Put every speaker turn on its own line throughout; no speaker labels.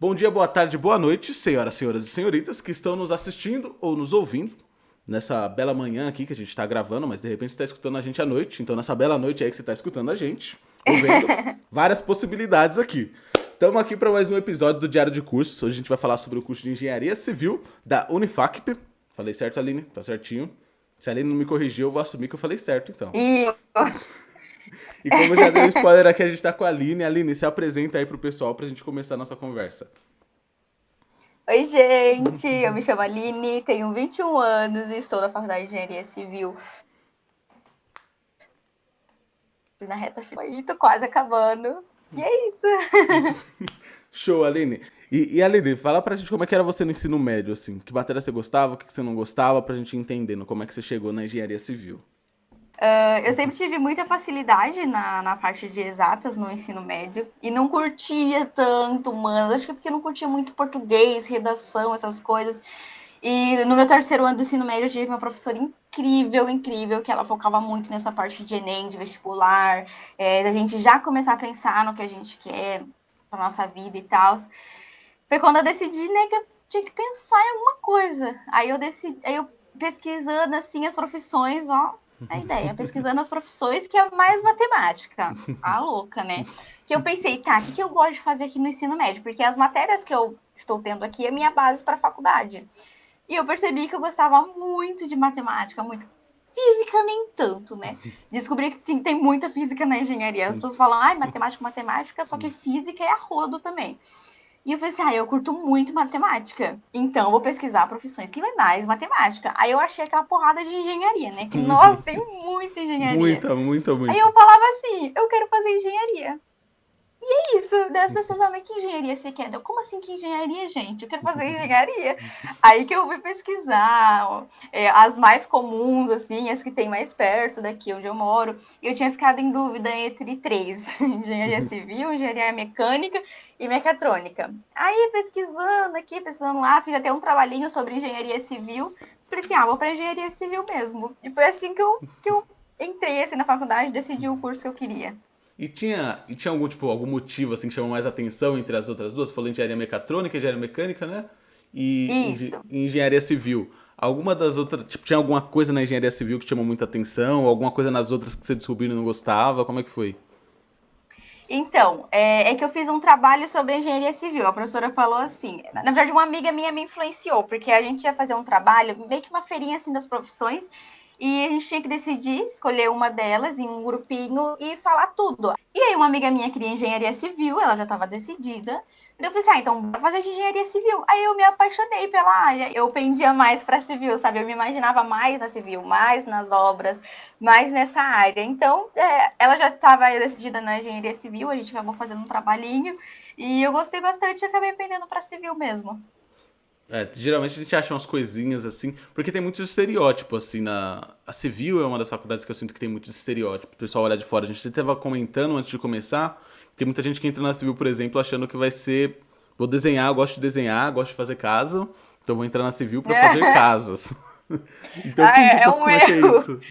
Bom dia, boa tarde, boa noite, senhoras e senhoritas que estão nos assistindo ou nos ouvindo nessa bela manhã aqui que a gente está gravando, mas de repente você está escutando a gente à noite, então nessa bela noite aí que você está escutando a gente, ou vendo, várias possibilidades aqui. Estamos aqui para mais um episódio do Diário de Cursos. Hoje a gente vai falar sobre o curso de Engenharia Civil da Unifacp. Falei certo, Aline? Tá certinho. Se a Aline não me corrigiu, eu vou assumir que eu falei certo, então.
E
E como eu já dei um spoiler aqui, a gente tá com a Aline. Aline, se apresenta aí pro pessoal pra gente começar a nossa conversa.
Oi, gente, eu me chamo Aline, tenho 21 anos e sou da Faculdade de Engenharia Civil. Tô na reta final aí, tô quase acabando. E é isso.
Show, Aline. E Aline, fala pra gente como é que era você no ensino médio, assim. Que matéria você gostava, o que você não gostava, pra gente ir entendendo como é que você chegou na engenharia civil.
Eu sempre tive muita facilidade na parte de exatas no ensino médio e não curtia tanto, mano. Acho que é porque eu não curtia muito português, redação, essas coisas. E no meu terceiro ano do ensino médio, eu tive uma professora incrível, incrível, que ela focava muito nessa parte de Enem, de vestibular, da gente já começar a pensar no que a gente quer para nossa vida e tal. Foi quando eu decidi, né, que eu tinha que pensar em alguma coisa. Aí eu pesquisando assim as profissões, ó, a ideia, pesquisando as profissões que é mais matemática. A louca, né? Que eu pensei, tá, o que eu gosto de fazer aqui no ensino médio? Porque as matérias que eu estou tendo aqui é minha base para a faculdade. E eu percebi que eu gostava muito de matemática, muito. Física nem tanto, né? Descobri que tem muita física na engenharia. As pessoas falam, ai, matemática, matemática, só que física é a rodo também. E eu falei assim, eu curto muito matemática. Então, eu vou pesquisar profissões que vai mais matemática. Aí eu achei aquela porrada de engenharia, né? Que, nossa, tem muita engenharia.
Muita, muita,
Aí
muita.
eu falava assim, eu quero fazer engenharia. É isso, daí as pessoas sabem que engenharia você quer. Como assim que engenharia, gente? Eu quero fazer engenharia. Aí que eu fui pesquisar as mais comuns, assim, as que tem mais perto daqui onde eu moro. E eu tinha ficado em dúvida entre três: engenharia civil, engenharia mecânica e mecatrônica. Aí pesquisando aqui, pesquisando lá, fiz até um trabalhinho sobre engenharia civil. Falei assim, vou para engenharia civil mesmo. E foi assim que eu entrei assim, na faculdade, decidi o curso que eu queria.
E tinha algum, tipo, algum motivo, assim, que chamou mais atenção entre as outras duas? Você falou engenharia mecatrônica, engenharia mecânica, né? E
Isso.
engenharia civil. Alguma das outras, tipo, tinha alguma coisa na engenharia civil que chamou muita atenção? Alguma coisa nas outras que você descobriu e não gostava? Como é que foi?
Então, que eu fiz um trabalho sobre engenharia civil. A professora falou assim, na verdade, uma amiga minha me influenciou, porque a gente ia fazer um trabalho, meio que uma feirinha assim das profissões, e a gente tinha que decidir, escolher uma delas em um grupinho e falar tudo. E aí uma amiga minha queria engenharia civil, ela já estava decidida. Eu falei assim, então bora fazer de engenharia civil. Aí eu me apaixonei pela área, eu pendia mais para civil, sabe? Eu me imaginava mais na civil, mais nas obras, mais nessa área. Então, ela já estava decidida na engenharia civil, a gente acabou fazendo um trabalhinho, e eu gostei bastante e acabei pendendo para civil mesmo.
Geralmente a gente acha umas coisinhas assim, porque tem muitos estereótipos, assim, A Civil é uma das faculdades que eu sinto que tem muitos estereótipos, o pessoal olha de fora. A gente estava comentando antes de começar, tem muita gente que entra na Civil, por exemplo, achando que vai ser... Vou desenhar, eu gosto de desenhar, gosto de fazer casa, então vou entrar na Civil para fazer casas. Então conta um
É
pouco
um
como é que é
erro.
isso.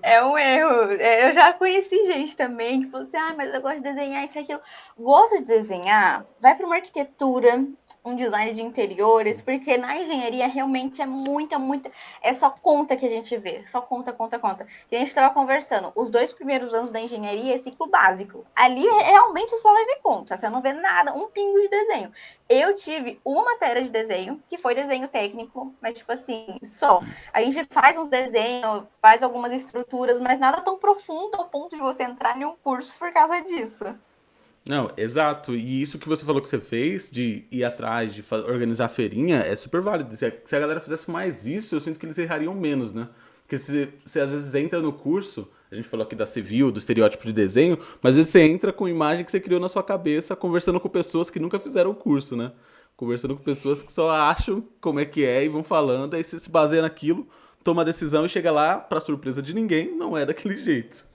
É um erro. Eu já conheci gente também que falou assim: mas eu gosto de desenhar isso e aquilo. Gosto de desenhar? Vai para uma arquitetura, um design de interiores, porque na engenharia realmente é muita. É só conta que a gente vê. Só conta, conta, conta. Que a gente estava conversando. Os 2 primeiros anos da engenharia é ciclo básico. Ali realmente só vai ver conta. Você não vê nada, um pingo de desenho. Eu tive uma matéria de desenho, que foi desenho técnico, mas tipo assim, só. A gente faz uns desenhos, faz algumas estruturas, mas nada tão profundo ao ponto de você entrar em um curso por causa disso.
Não, exato. E isso que você falou que você fez, de ir atrás, de organizar a feirinha, é super válido. Se a galera fizesse mais isso, eu sinto que eles errariam menos, né? Porque você às vezes entra no curso, a gente falou aqui da civil, do estereótipo de desenho, mas às vezes você entra com imagem que você criou na sua cabeça, conversando com pessoas que nunca fizeram o curso, né? Conversando com pessoas que só acham como é que é e vão falando, aí você se baseia naquilo, toma a decisão e chega lá, pra surpresa de ninguém, não é daquele jeito.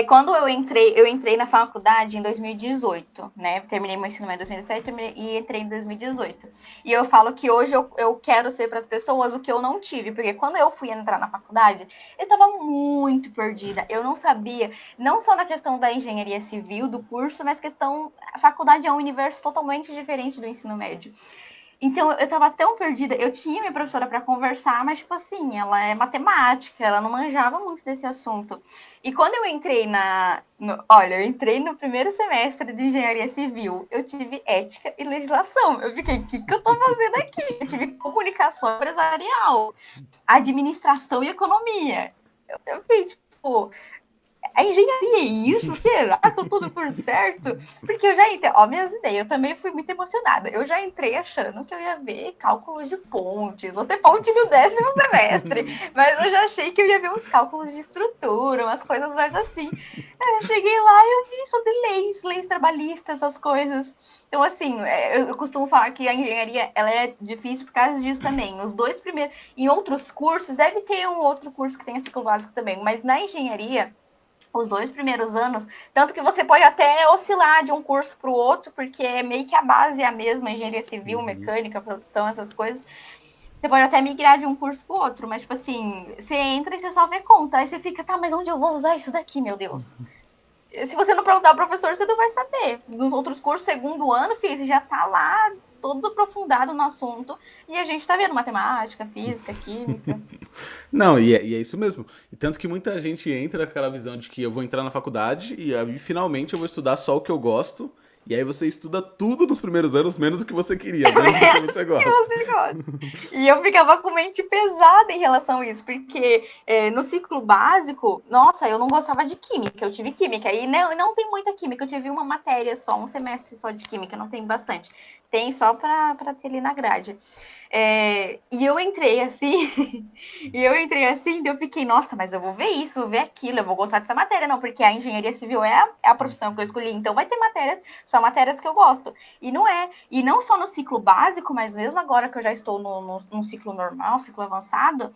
Quando eu entrei na faculdade em 2018, né? Terminei meu ensino médio em 2017 e entrei em 2018. E eu falo que hoje eu quero ser para as pessoas o que eu não tive, porque quando eu fui entrar na faculdade, eu estava muito perdida. Eu não sabia, não só na questão da engenharia civil, do curso, mas questão. A faculdade é um universo totalmente diferente do ensino médio. Então, eu tava tão perdida. Eu tinha minha professora para conversar, mas, tipo assim, ela é matemática, ela não manjava muito desse assunto. E quando eu entrei olha, eu entrei no primeiro semestre de engenharia civil, eu tive ética e legislação. Eu fiquei, o que eu tô fazendo aqui? Eu tive comunicação empresarial, administração e economia. Eu fiquei, tipo, a engenharia é isso? Será que eu tô no curso certo? Porque eu já entrei, ó, minhas ideias, eu também fui muito emocionada. Eu já entrei achando que eu ia ver cálculos de pontes, vou ter ponte no 10º semestre, mas eu já achei que eu ia ver uns cálculos de estrutura, umas coisas mais assim. Eu cheguei lá e eu vi sobre leis trabalhistas, essas coisas. Então, assim, eu costumo falar que a engenharia ela é difícil por causa disso também. Os dois primeiros, em outros cursos, deve ter um outro curso que tenha ciclo básico também, mas na engenharia os 2 primeiros anos, tanto que você pode até oscilar de um curso para o outro, porque é meio que a base é a mesma, engenharia civil,
Uhum.
mecânica, produção, essas coisas. Você pode até migrar de um curso para o outro, mas, tipo assim, você entra e você só vê conta, aí você fica, tá, mas onde eu vou usar isso daqui, meu Deus? Se você não perguntar ao professor, você não vai saber. Nos outros cursos, segundo ano, filho, você já tá lá todo aprofundado no assunto, e a gente tá vendo matemática, física, química.
Não, e é isso mesmo. E tanto que muita gente entra com aquela visão de que eu vou entrar na faculdade e aí finalmente eu vou estudar só o que eu gosto. E aí você estuda tudo nos primeiros anos, menos o que você queria, menos o que você gosta.
Você gosta. E eu ficava com mente pesada em relação a isso, porque no ciclo básico, nossa, eu não gostava de química, eu tive química, e não tem muita química, eu tive uma matéria só, um semestre só de química, não tem bastante. Tem só para ter ali na grade. E eu entrei assim, eu fiquei, nossa, mas eu vou ver isso, vou ver aquilo, eu vou gostar dessa matéria, não, porque a engenharia civil é a profissão que eu escolhi, então vai ter matérias, só matérias que eu gosto. E não é. E não só no ciclo básico, mas mesmo agora que eu já estou num ciclo normal, ciclo avançado,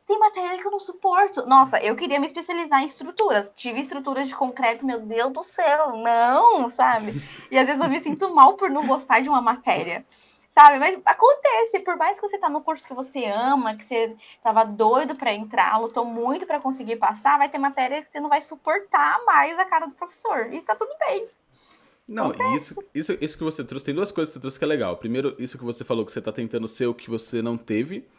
tem matéria que eu não suporto. Nossa, eu queria me especializar em estruturas. Tive estruturas de concreto, meu Deus do céu, não, sabe? E às vezes eu me sinto mal por não gostar de uma matéria. Sabe, mas acontece, por mais que você tá no curso que você ama, que você tava doido para entrar, lutou muito para conseguir passar, vai ter matéria que você não vai suportar mais a cara do professor. E tá tudo bem.
Não, e isso,
Acontece.
isso, isso que você trouxe, tem duas coisas que você trouxe que é legal. Primeiro, isso que você falou que você tá tentando ser o que você não teve,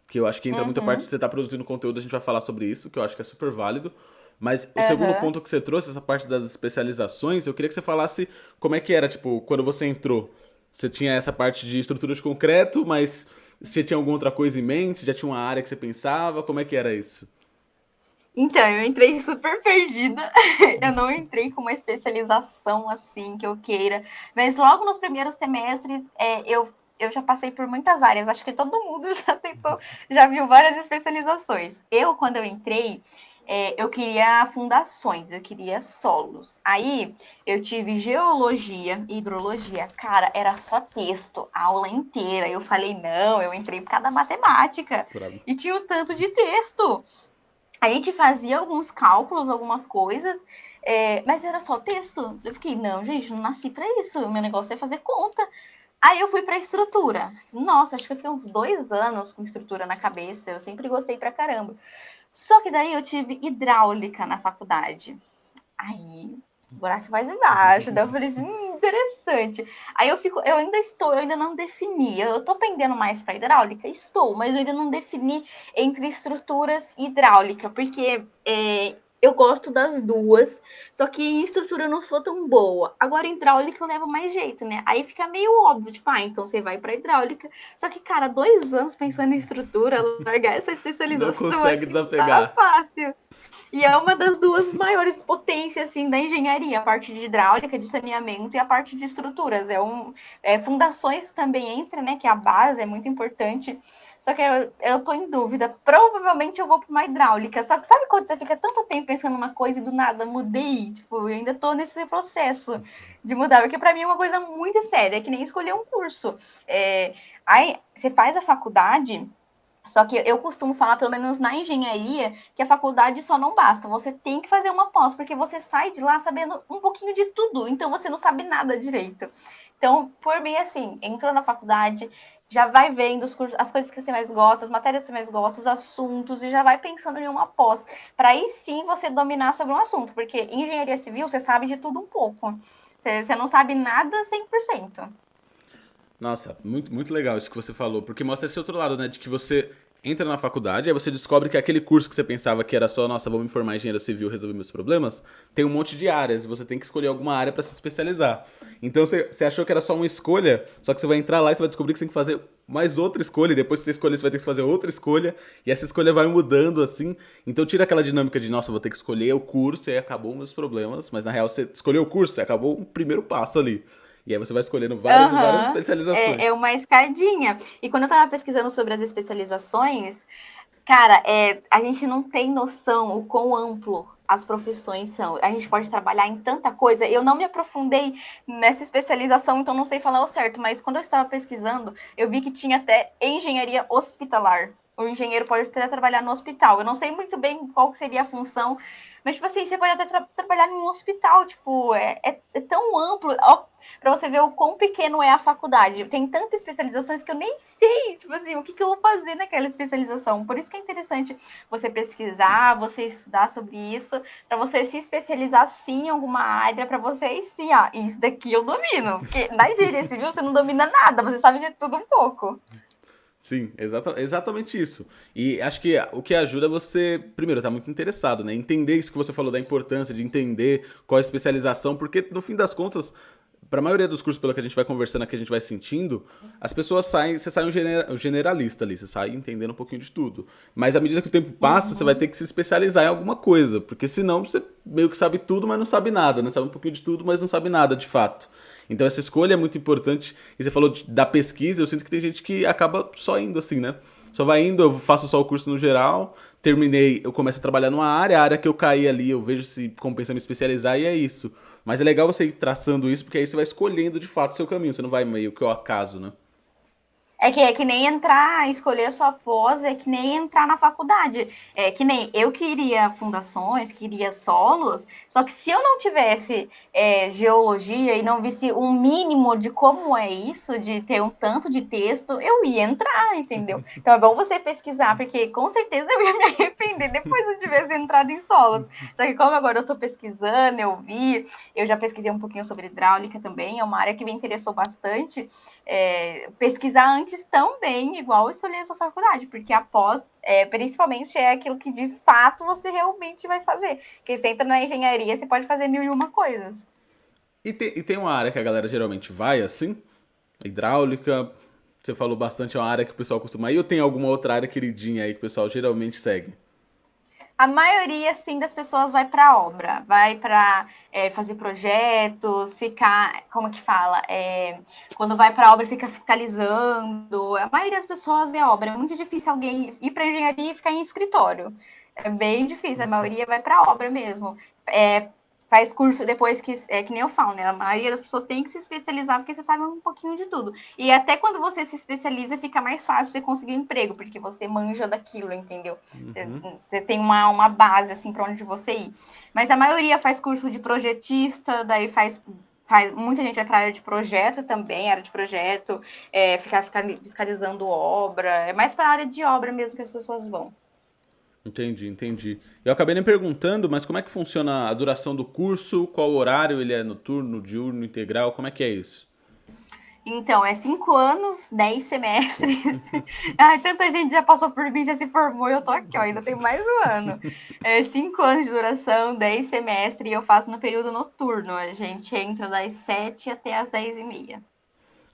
que eu acho que entra muita parte de
Uhum.
você tá produzindo conteúdo, a gente vai falar sobre isso, que eu acho que é super válido. Mas o segundo
Aham.
ponto que você trouxe, essa parte das especializações, eu queria que você falasse como é que era, tipo, quando você entrou. Você tinha essa parte de estrutura de concreto, mas você tinha alguma outra coisa em mente? Já tinha uma área que você pensava? Como é que era isso?
Então, eu entrei super perdida. Eu não entrei com uma especialização assim que eu queira, mas logo nos primeiros semestres eu já passei por muitas áreas. Acho que todo mundo já tentou, já viu várias especializações. Quando eu entrei, eu queria fundações, eu queria solos. Aí eu tive geologia e hidrologia. Cara, era só texto, a aula inteira. Eu falei, não, eu entrei por causa da matemática.
Pra-
E tinha um tanto de texto. A gente fazia alguns cálculos, algumas coisas, mas era só texto. Eu fiquei, não, gente, não nasci para isso. Meu negócio é fazer conta. Aí eu fui para estrutura. Nossa, acho que eu fiquei uns 2 anos com estrutura na cabeça. Eu sempre gostei pra caramba. Só que daí eu tive hidráulica na faculdade. Aí, buraco mais embaixo. Daí eu falei assim, interessante. Aí eu ainda não defini. Eu tô pendendo mais para hidráulica? Estou, mas eu ainda não defini entre estruturas e hidráulica, porque eu gosto das duas, só que em estrutura eu não sou tão boa. Agora, em hidráulica eu levo mais jeito, né? Aí fica meio óbvio, tipo, então você vai para hidráulica. Só que, cara, 2 anos pensando em estrutura, largar essa
Não
especialização
consegue
assim, tá
desapegar.
fácil. E é uma das duas maiores potências assim, da engenharia, a parte de hidráulica, de saneamento e a parte de estruturas. Fundações também entra, né? Que a base é muito importante. Só que eu tô em dúvida. Provavelmente eu vou para uma hidráulica. Só que sabe quando você fica tanto tempo pensando numa coisa e do nada mudei? Tipo, eu ainda tô nesse processo de mudar. Porque para mim é uma coisa muito séria, é que nem escolher um curso. Aí você faz a faculdade, Só que eu costumo falar, pelo menos na engenharia, que a faculdade só não basta. Você tem que fazer uma pós, porque você sai de lá sabendo um pouquinho de tudo, então você não sabe nada direito. Então, por mim, assim, entrou na faculdade, já vai vendo os cursos, as coisas que você mais gosta, as matérias que você mais gosta, os assuntos, e já vai pensando em uma pós, para aí sim você dominar sobre um assunto, porque em engenharia civil você sabe de tudo um pouco. Você não sabe nada 100%.
Nossa, muito, muito legal isso que você falou, porque mostra esse outro lado, né? De que você entra na faculdade, aí você descobre que aquele curso que você pensava que era só, nossa, vou me formar em engenharia civil, resolver meus problemas, tem um monte de áreas, e você tem que escolher alguma área pra se especializar. Então você achou que era só uma escolha, só que você vai entrar lá e você vai descobrir que você tem que fazer mais outra escolha, e depois que você escolher, você vai ter que fazer outra escolha, e essa escolha vai mudando assim. Então tira aquela dinâmica de, nossa, vou ter que escolher o curso, e aí acabou meus problemas, mas na real você escolheu o curso, você acabou o primeiro passo ali. E aí você vai escolhendo várias e várias
Aham, é
especializações.
uma escadinha. E quando eu tava pesquisando sobre as especializações, cara, a gente não tem noção o quão amplo as profissões são. A gente pode trabalhar em tanta coisa. Eu não me aprofundei nessa especialização, então não sei falar o certo, mas quando eu estava pesquisando, eu vi que tinha até engenharia hospitalar. O engenheiro pode até trabalhar no hospital. Eu não sei muito bem qual seria a função, mas, tipo assim, você pode até trabalhar em um hospital. Tipo, é tão amplo. Ó, pra você ver o quão pequeno é a faculdade. Tem tantas especializações que eu nem sei, tipo assim, o que eu vou fazer naquela especialização. Por isso que é interessante você pesquisar, você estudar sobre isso, para você se especializar sim em alguma área, para você sim, ah, isso daqui eu domino. Porque na engenharia civil você não domina nada, você sabe de tudo um pouco.
Sim, exatamente isso. E acho que o que ajuda é você, primeiro, estar muito interessado, né? Entender isso que você falou da importância de entender qual é a especialização, porque no fim das contas, para a maioria dos cursos pelo que a gente vai conversando aqui, a gente vai sentindo, as pessoas saem, você sai um generalista ali, você sai entendendo um pouquinho de tudo. Mas à medida que o tempo passa, você vai ter
Uhum.
que se especializar em alguma coisa, porque senão você meio que sabe tudo, mas não sabe nada, né? Sabe um pouquinho de tudo, mas não sabe nada de fato. Então essa escolha é muito importante. E você falou da pesquisa, eu sinto que tem gente que acaba só indo assim, né? Só vai indo, eu faço só o curso no geral, terminei, eu começo a trabalhar numa área, a área que eu caí ali, eu vejo se compensa me especializar e é isso. Mas é legal você ir traçando isso, porque aí você vai escolhendo de fato o seu caminho, você não vai meio que ao acaso, né?
É que nem entrar, escolher a sua pós, é que nem entrar na faculdade. É que nem eu queria fundações, queria solos, só que se eu não tivesse geologia e não visse um mínimo de como é isso, de ter um tanto de texto, eu ia entrar, entendeu? Então é bom você pesquisar, porque com certeza eu ia me arrepender depois se eu tivesse entrado em solos. Só que como agora eu estou pesquisando, eu já pesquisei um pouquinho sobre hidráulica também, é uma área que me interessou bastante, pesquisar antes também, igual escolher a sua faculdade, porque após, principalmente, é aquilo que de fato você realmente vai fazer. Porque sempre na engenharia você pode fazer mil e uma coisas.
E tem uma área que a galera geralmente vai, assim, hidráulica, você falou bastante, é uma área que o pessoal costuma ir, ou tem alguma outra área queridinha aí que o pessoal geralmente segue?
A maioria, sim, das pessoas vai para obra, vai para fazer projetos, ficar, como que fala? Quando vai para obra, fica fiscalizando. A maioria das pessoas é obra. É muito difícil alguém ir para engenharia e ficar em escritório. É bem difícil, a maioria vai para obra mesmo. Faz curso depois que nem eu falo, né? A maioria das pessoas tem que se especializar porque você sabe um pouquinho de tudo. E até quando você se especializa, fica mais fácil você conseguir um emprego, porque você manja daquilo, entendeu? Você,
Uhum.
você tem uma base, assim, para onde você ir. Mas a maioria faz curso de projetista, daí muita gente vai para a área de projeto também, área de projeto, ficar fiscalizando obra. É mais para a área de obra mesmo que as pessoas vão.
Entendi, entendi. Eu acabei nem perguntando, mas como é que funciona a duração do curso? Qual horário? Ele é noturno, diurno, integral? Como é que é isso?
Então, é 5 anos, 10 semestres. Ai, tanta gente já passou por mim, já se formou, e eu tô aqui, ó, ainda tem mais um ano. 5 anos de duração, 10 semestres, e eu faço no período noturno. A gente entra das 7 até as 10h30.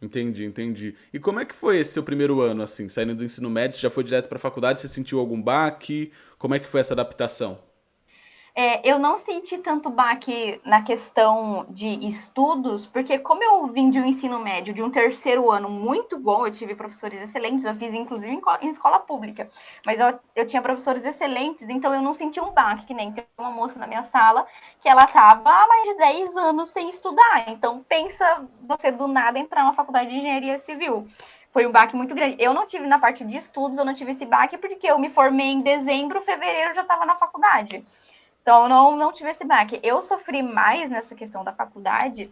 Entendi, entendi. E como é que foi esse seu primeiro ano, assim? Saindo do ensino médio, você já foi direto pra faculdade? Você sentiu algum baque? Como é que foi essa adaptação?
Eu não senti tanto baque na questão de estudos, porque como eu vim de um ensino médio, de um terceiro ano muito bom, eu tive professores excelentes, eu fiz inclusive em escola pública, mas eu tinha professores excelentes, então eu não senti um baque, que nem tem uma moça na minha sala que ela estava há mais de 10 anos sem estudar. Então pensa você do nada entrar na faculdade de engenharia civil. foi um baque muito grande. Eu não tive na parte de estudos, eu não tive esse baque porque eu me formei em dezembro, fevereiro eu já estava na faculdade. Então, não tive esse baque. Eu sofri mais nessa questão da faculdade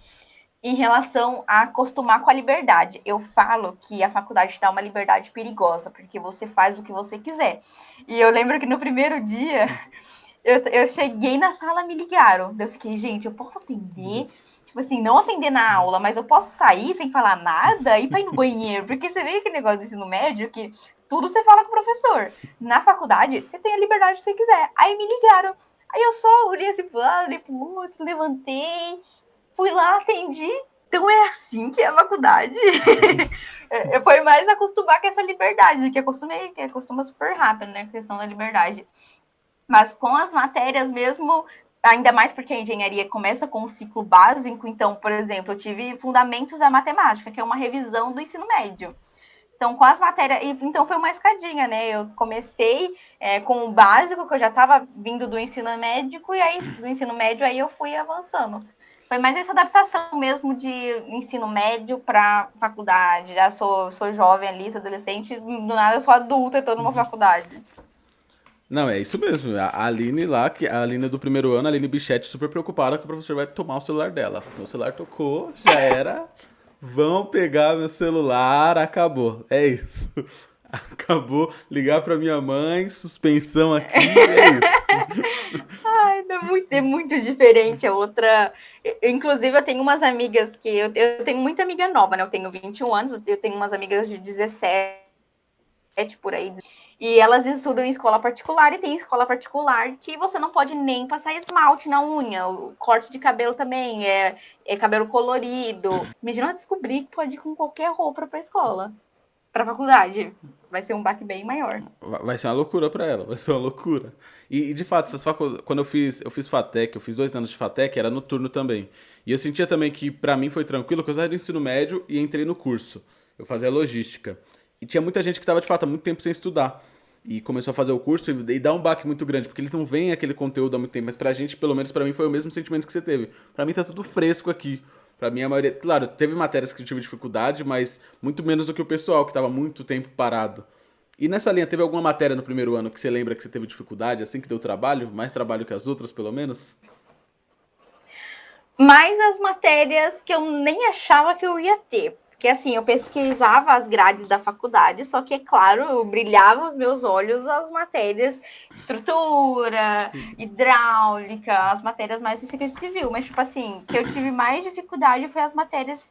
em relação a acostumar com a liberdade. Eu falo que a faculdade te dá uma liberdade perigosa, porque você faz o que você quiser. E eu lembro que no primeiro dia, eu cheguei na sala, me ligaram. Eu fiquei, gente, eu posso atender? Tipo assim, não atender na aula, mas eu posso sair sem falar nada e ir ir no banheiro. Porque você vê aquele negócio do ensino médio que tudo você fala com o professor. Na faculdade, você tem a liberdade que você quiser. Aí me ligaram. Aí eu só olhei assim pro lado, olhei pro outro, levantei, fui lá, atendi. Então é assim que é a faculdade. Foi mais acostumar com essa liberdade, que acostumei, que acostuma super rápido, né? A questão da liberdade. Mas com as matérias mesmo, ainda mais porque a engenharia começa com um ciclo básico, então, por exemplo, eu tive Fundamentos da Matemática, que é uma revisão do ensino médio. Então, com as matérias. Então, foi uma escadinha, né? Eu comecei com o básico, que eu já estava vindo do ensino médico, e aí, do ensino médio, aí eu fui avançando. Foi mais essa adaptação mesmo de ensino médio para faculdade. Já sou jovem ali, sou adolescente, do nada eu sou adulta e estou numa faculdade.
Não, é isso mesmo. A Aline lá, que a Aline do primeiro ano, a Aline Bichetti, super preocupada que o professor vai tomar o celular dela. O celular tocou, já era. Vão pegar meu celular, acabou. É isso. Acabou. Ligar pra minha mãe, suspensão aqui, é isso.
Ai, é muito diferente. A outra. Inclusive, eu tenho umas amigas que. Eu tenho muita amiga nova, né? Eu tenho 21 anos, eu tenho umas amigas de 17 por aí. E elas estudam em escola particular e tem escola particular que você não pode nem passar esmalte na unha. O corte de cabelo também é cabelo colorido. Imagina ela descobrir que pode ir com qualquer roupa pra escola, pra faculdade. Vai ser um baque bem maior.
Vai ser uma loucura pra ela, vai ser uma loucura. E de fato, quando eu fiz FATEC, eu fiz 2 anos de FATEC, era noturno também. E eu sentia também que pra mim foi tranquilo, que eu saí do ensino médio e entrei no curso. Eu fazia logística. E tinha muita gente que tava de fato há muito tempo sem estudar. E começou a fazer o curso e dá um baque muito grande, porque eles não veem aquele conteúdo há muito tempo. Mas pra gente, pelo menos pra mim, foi o mesmo sentimento que você teve. Pra mim tá tudo fresco aqui. Pra mim, a maioria. Claro, teve matérias que eu tive dificuldade, mas muito menos do que o pessoal, que tava muito tempo parado. E nessa linha, teve alguma matéria no primeiro ano que você lembra que você teve dificuldade, assim que deu trabalho? Mais trabalho que as outras, pelo menos?
Mas as matérias que eu nem achava que eu ia ter. Porque assim, eu pesquisava as grades da faculdade, só que, é claro, brilhava os meus olhos as matérias de estrutura, hidráulica, as matérias mais físicas de civil. Mas, tipo assim, que eu tive mais dificuldade foi as matérias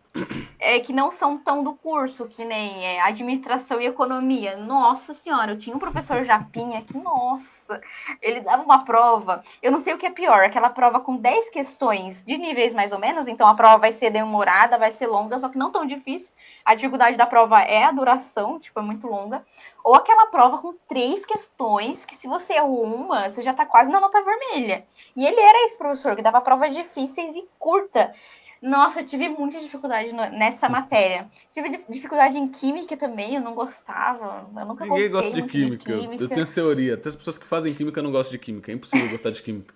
que não são tão do curso, que nem administração e economia. Nossa senhora, eu tinha um professor Japinha que, nossa, ele dava uma prova. Eu não sei o que é pior, aquela prova com 10 questões de níveis mais ou menos, então a prova vai ser demorada, vai ser longa, só que não tão difícil. A dificuldade da prova é a duração, tipo, é muito longa. Ou aquela prova com 3 questões, que se você errou uma, você já tá quase na nota vermelha. E ele era esse professor que dava provas difíceis e curta. Nossa, eu tive muita dificuldade nessa matéria. Tive dificuldade em química também, eu não gostava. Eu nunca
Ninguém gosta
gostei
de
muito de
química. Eu
química.
tenho essa teoria. Até as pessoas que fazem química não gostam de química. É impossível gostar de química.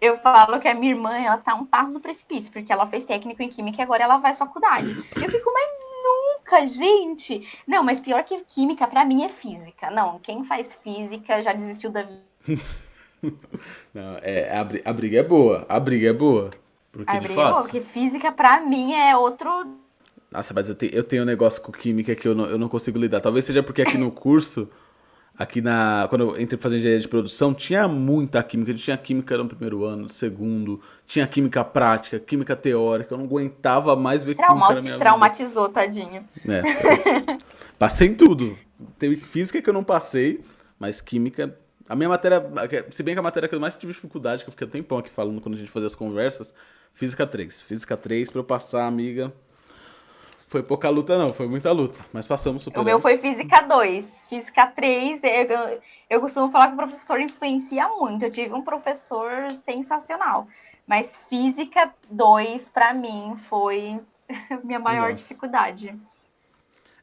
Eu falo que a minha irmã, ela tá um passo do precipício, porque ela fez técnico em química e agora ela faz faculdade. Eu fico, mas nunca, gente! Não, mas pior que química, pra mim, é física. Não, quem faz física já desistiu da vida.
Não, a briga é boa. A briga é boa. Porque,
A
de
briga é boa,
fato.
porque física, pra mim, é outro.
Nossa, mas eu tenho um negócio com química que eu não consigo lidar. Talvez seja porque aqui no curso, quando eu entrei pra fazer engenharia de produção, tinha muita química. A gente tinha química no primeiro ano, no segundo, tinha química prática, química teórica. Eu não aguentava mais ver química na minha vida.
Traumatizou, tadinho.
É, passei em tudo. Teve física que eu não passei, mas química. A minha matéria, se bem que a matéria que eu mais tive dificuldade, que eu fiquei um tempão aqui falando quando a gente fazia as conversas, física 3. Física 3, pra eu passar, amiga. Foi pouca luta, não, foi muita luta. Mas passamos,
O meu foi
superamos.
física 2. Física 3, eu costumo falar que o professor influencia muito. Eu tive um professor sensacional. Mas física 2, para mim, foi minha maior
Nossa.
dificuldade.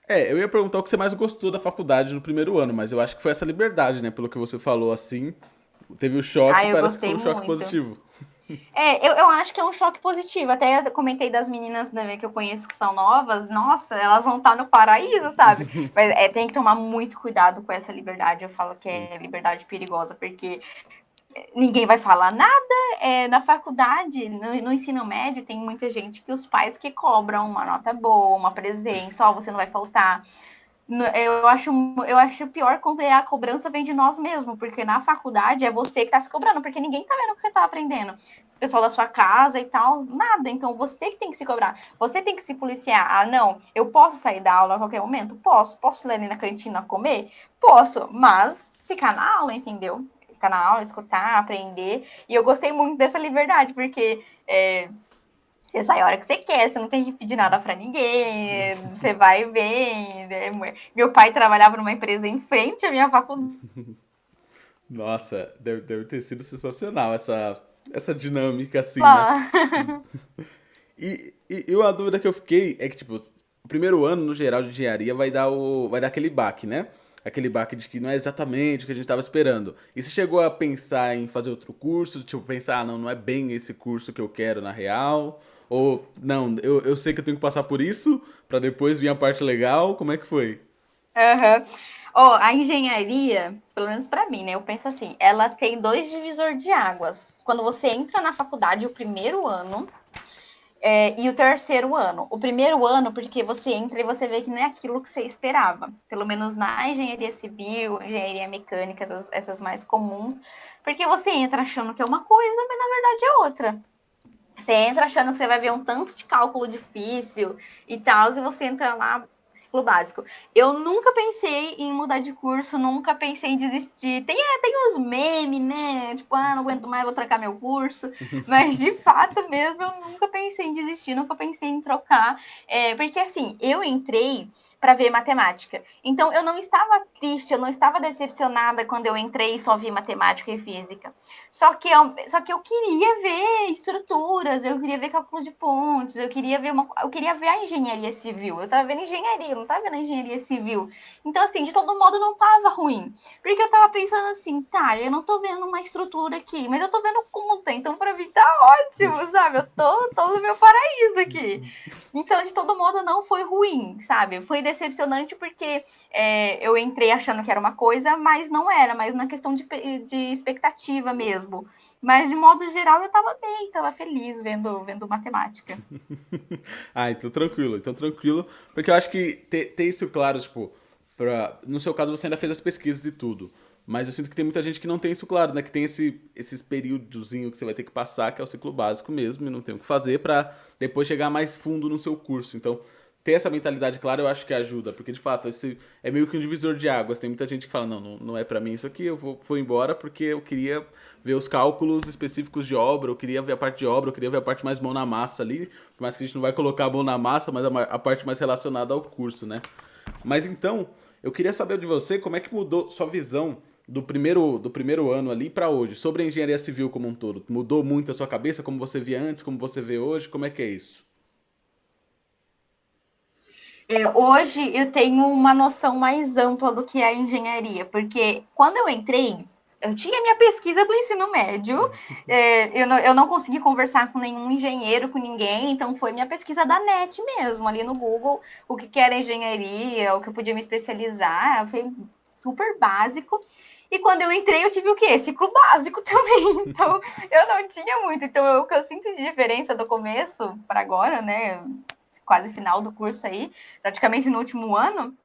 Eu ia perguntar o que você mais gostou da faculdade no primeiro ano, mas eu acho que foi essa liberdade, né? Pelo que você falou assim. Teve o choque,
Ah, eu
parece que foi
gostei
um choque
muito.
positivo.
Eu acho que é um choque positivo. Até eu comentei das meninas, né, que eu conheço que são novas. Nossa, elas vão estar no paraíso, sabe? Mas tem que tomar muito cuidado com essa liberdade. Eu falo que
Sim.
é liberdade perigosa, porque ninguém vai falar nada. Na faculdade, no ensino médio, tem muita gente que os pais que cobram uma nota boa, uma presença, ó, você não vai faltar. Eu acho pior quando a cobrança vem de nós mesmos, porque na faculdade é você que está se cobrando, porque ninguém tá vendo o que você está aprendendo. O pessoal da sua casa e tal, nada. Então você que tem que se cobrar, você tem que se policiar. Ah, não, eu posso sair da aula a qualquer momento? Posso ir ali na cantina comer? Posso, mas ficar na aula, entendeu? Ficar na aula, escutar, aprender. E eu gostei muito dessa liberdade, porque você sai a hora que você quer, você não tem que pedir nada para ninguém, você vai bem. Né? Meu pai trabalhava numa empresa em frente à minha faculdade.
Nossa, deve ter sido sensacional essa dinâmica assim, né?
Lá.
E uma dúvida que eu fiquei é que, tipo, o primeiro ano, no geral, de engenharia vai dar aquele baque, né? Aquele baque de que não é exatamente o que a gente estava esperando. E você chegou a pensar em fazer outro curso? Tipo, pensar, ah, não, não é bem esse curso que eu quero na real? Ou, não, eu sei que eu tenho que passar por isso pra depois vir a parte legal? Como é que foi?
Uhum. Oh, a engenharia, pelo menos para mim, né? Eu penso assim, ela tem dois divisor de águas. Quando você entra na faculdade, o primeiro ano, e o terceiro ano. O primeiro ano, porque você entra e você vê que não é aquilo que você esperava. Pelo menos na engenharia civil, engenharia mecânica, essas mais comuns. Porque você entra achando que é uma coisa, mas na verdade é outra. Você entra achando que você vai ver um tanto de cálculo difícil e tal, e você entra lá, ciclo básico. Eu nunca pensei em mudar de curso, nunca pensei em desistir. Tem uns memes, né? Tipo, não aguento mais, vou trocar meu curso. Mas de fato mesmo, eu nunca pensei em desistir, nunca pensei em trocar. Porque assim, eu entrei para ver matemática. Então eu não estava triste, eu não estava decepcionada quando eu entrei e só vi matemática e física. Só que eu queria ver estruturas, eu queria ver cálculo de pontes, eu queria ver a engenharia civil. Eu estava vendo engenharia, eu não estava vendo a engenharia civil. Então, assim, de todo modo não estava ruim. Porque eu estava pensando assim, tá, eu não estou vendo uma estrutura aqui, mas eu estou vendo conta, então para mim tá ótimo, sabe? Eu tô no meu paraíso aqui. Então, de todo modo, não foi ruim, sabe? Foi decepcionante porque eu entrei achando que era uma coisa, mas não era, mas na questão de expectativa mesmo. Mas, de modo geral, eu tava bem, tava feliz vendo matemática.
Ah, então tranquilo, porque eu acho que ter isso claro, tipo, no seu caso você ainda fez as pesquisas e tudo, mas eu sinto que tem muita gente que não tem isso claro, né, que tem esses períodozinho que você vai ter que passar, que é o ciclo básico mesmo, e não tem o que fazer pra depois chegar mais fundo no seu curso, então ter essa mentalidade clara eu acho que ajuda, porque de fato esse é meio que um divisor de águas, tem muita gente que fala, não é pra mim isso aqui, eu vou embora porque eu queria ver os cálculos específicos de obra, eu queria ver a parte de obra, eu queria ver a parte mais mão na massa ali, por mais que a gente não vai colocar a mão na massa, mas a parte mais relacionada ao curso, né? Mas então, eu queria saber de você como é que mudou sua visão do primeiro ano ali para hoje, sobre a engenharia civil como um todo. Mudou muito a sua cabeça, como você via antes, como você vê hoje? Como é que é isso?
Hoje eu tenho uma noção mais ampla do que é a engenharia, porque quando eu entrei, eu tinha minha pesquisa do ensino médio, eu não consegui conversar com nenhum engenheiro, com ninguém, então foi minha pesquisa da net mesmo, ali no Google, o que era engenharia, o que eu podia me especializar, foi super básico. E quando eu entrei, eu tive o quê? Ciclo básico também. Então, eu não tinha muito. Então, o que eu sinto de diferença do começo para agora, né? Quase final do curso aí, praticamente no último ano,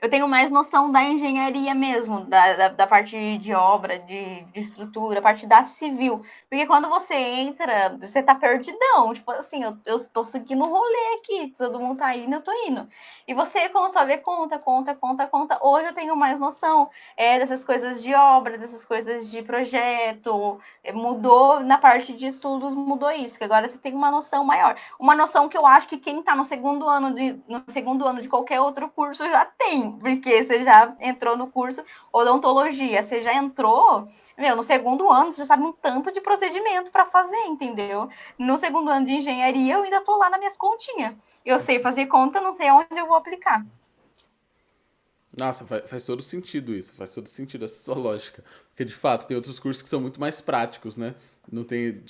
eu tenho mais noção da engenharia mesmo, da parte de obra, de estrutura, a parte da civil. Porque quando você entra, você tá perdidão. Tipo assim, eu tô seguindo o rolê aqui, todo mundo tá indo, eu tô indo. E você começou a ver conta, conta, conta, conta. Hoje eu tenho mais noção dessas coisas de obra, dessas coisas de projeto. Mudou na parte de estudos, mudou isso, que agora você tem uma noção maior. Uma noção que eu acho que quem está no segundo ano de qualquer outro curso já tem, porque você já entrou no curso odontologia, você já entrou, no segundo ano você já sabe um tanto de procedimento para fazer, entendeu? No segundo ano de engenharia eu ainda estou lá nas minhas continhas. Eu sei fazer conta, não sei onde eu vou aplicar.
Nossa, faz todo sentido isso, faz todo sentido essa sua lógica. Porque de fato tem outros cursos que são muito mais práticos, né?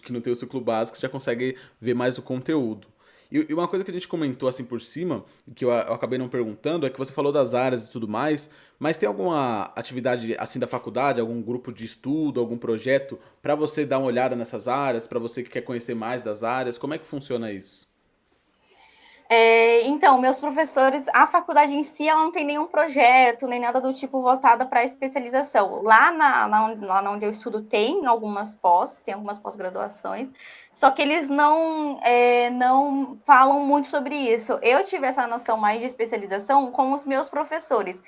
Que não tem o ciclo básico, que já consegue ver mais o conteúdo. E uma coisa que a gente comentou assim por cima, que eu acabei não perguntando, é que você falou das áreas e tudo mais, mas tem alguma atividade assim da faculdade, algum grupo de estudo, algum projeto para você dar uma olhada nessas áreas, para você que quer conhecer mais das áreas? Como é que funciona isso?
Então, meus professores, a faculdade em si, ela não tem nenhum projeto, nem nada do tipo voltada para especialização. Lá onde eu estudo tem algumas pós-graduações, só que eles não falam muito sobre isso. Eu tive essa noção mais de especialização com os meus professores.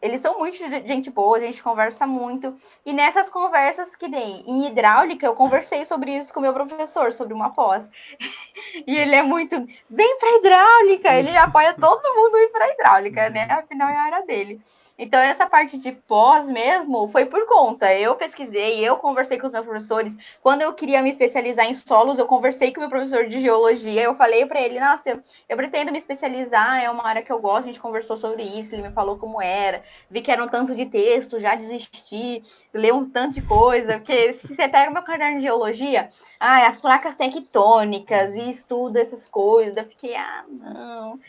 Eles são muito gente boa, a gente conversa muito, e nessas conversas que nem em hidráulica, eu conversei sobre isso com o meu professor, sobre uma pós. E ele é muito, vem para hidráulica, ele apoia todo mundo ir para hidráulica, né? Afinal é a área dele. Então essa parte de pós mesmo foi por conta. Eu pesquisei, eu conversei com os meus professores. Quando eu queria me especializar em solos, eu conversei com o meu professor de geologia. Eu falei para ele, nossa, eu pretendo me especializar, é uma área que eu gosto. A gente conversou sobre isso, ele me falou como era. Vi que era um tanto de texto, já desisti, ler um tanto de coisa. Porque se você pega meu caderno de geologia, as placas tectônicas e estuda essas coisas. Eu fiquei, não.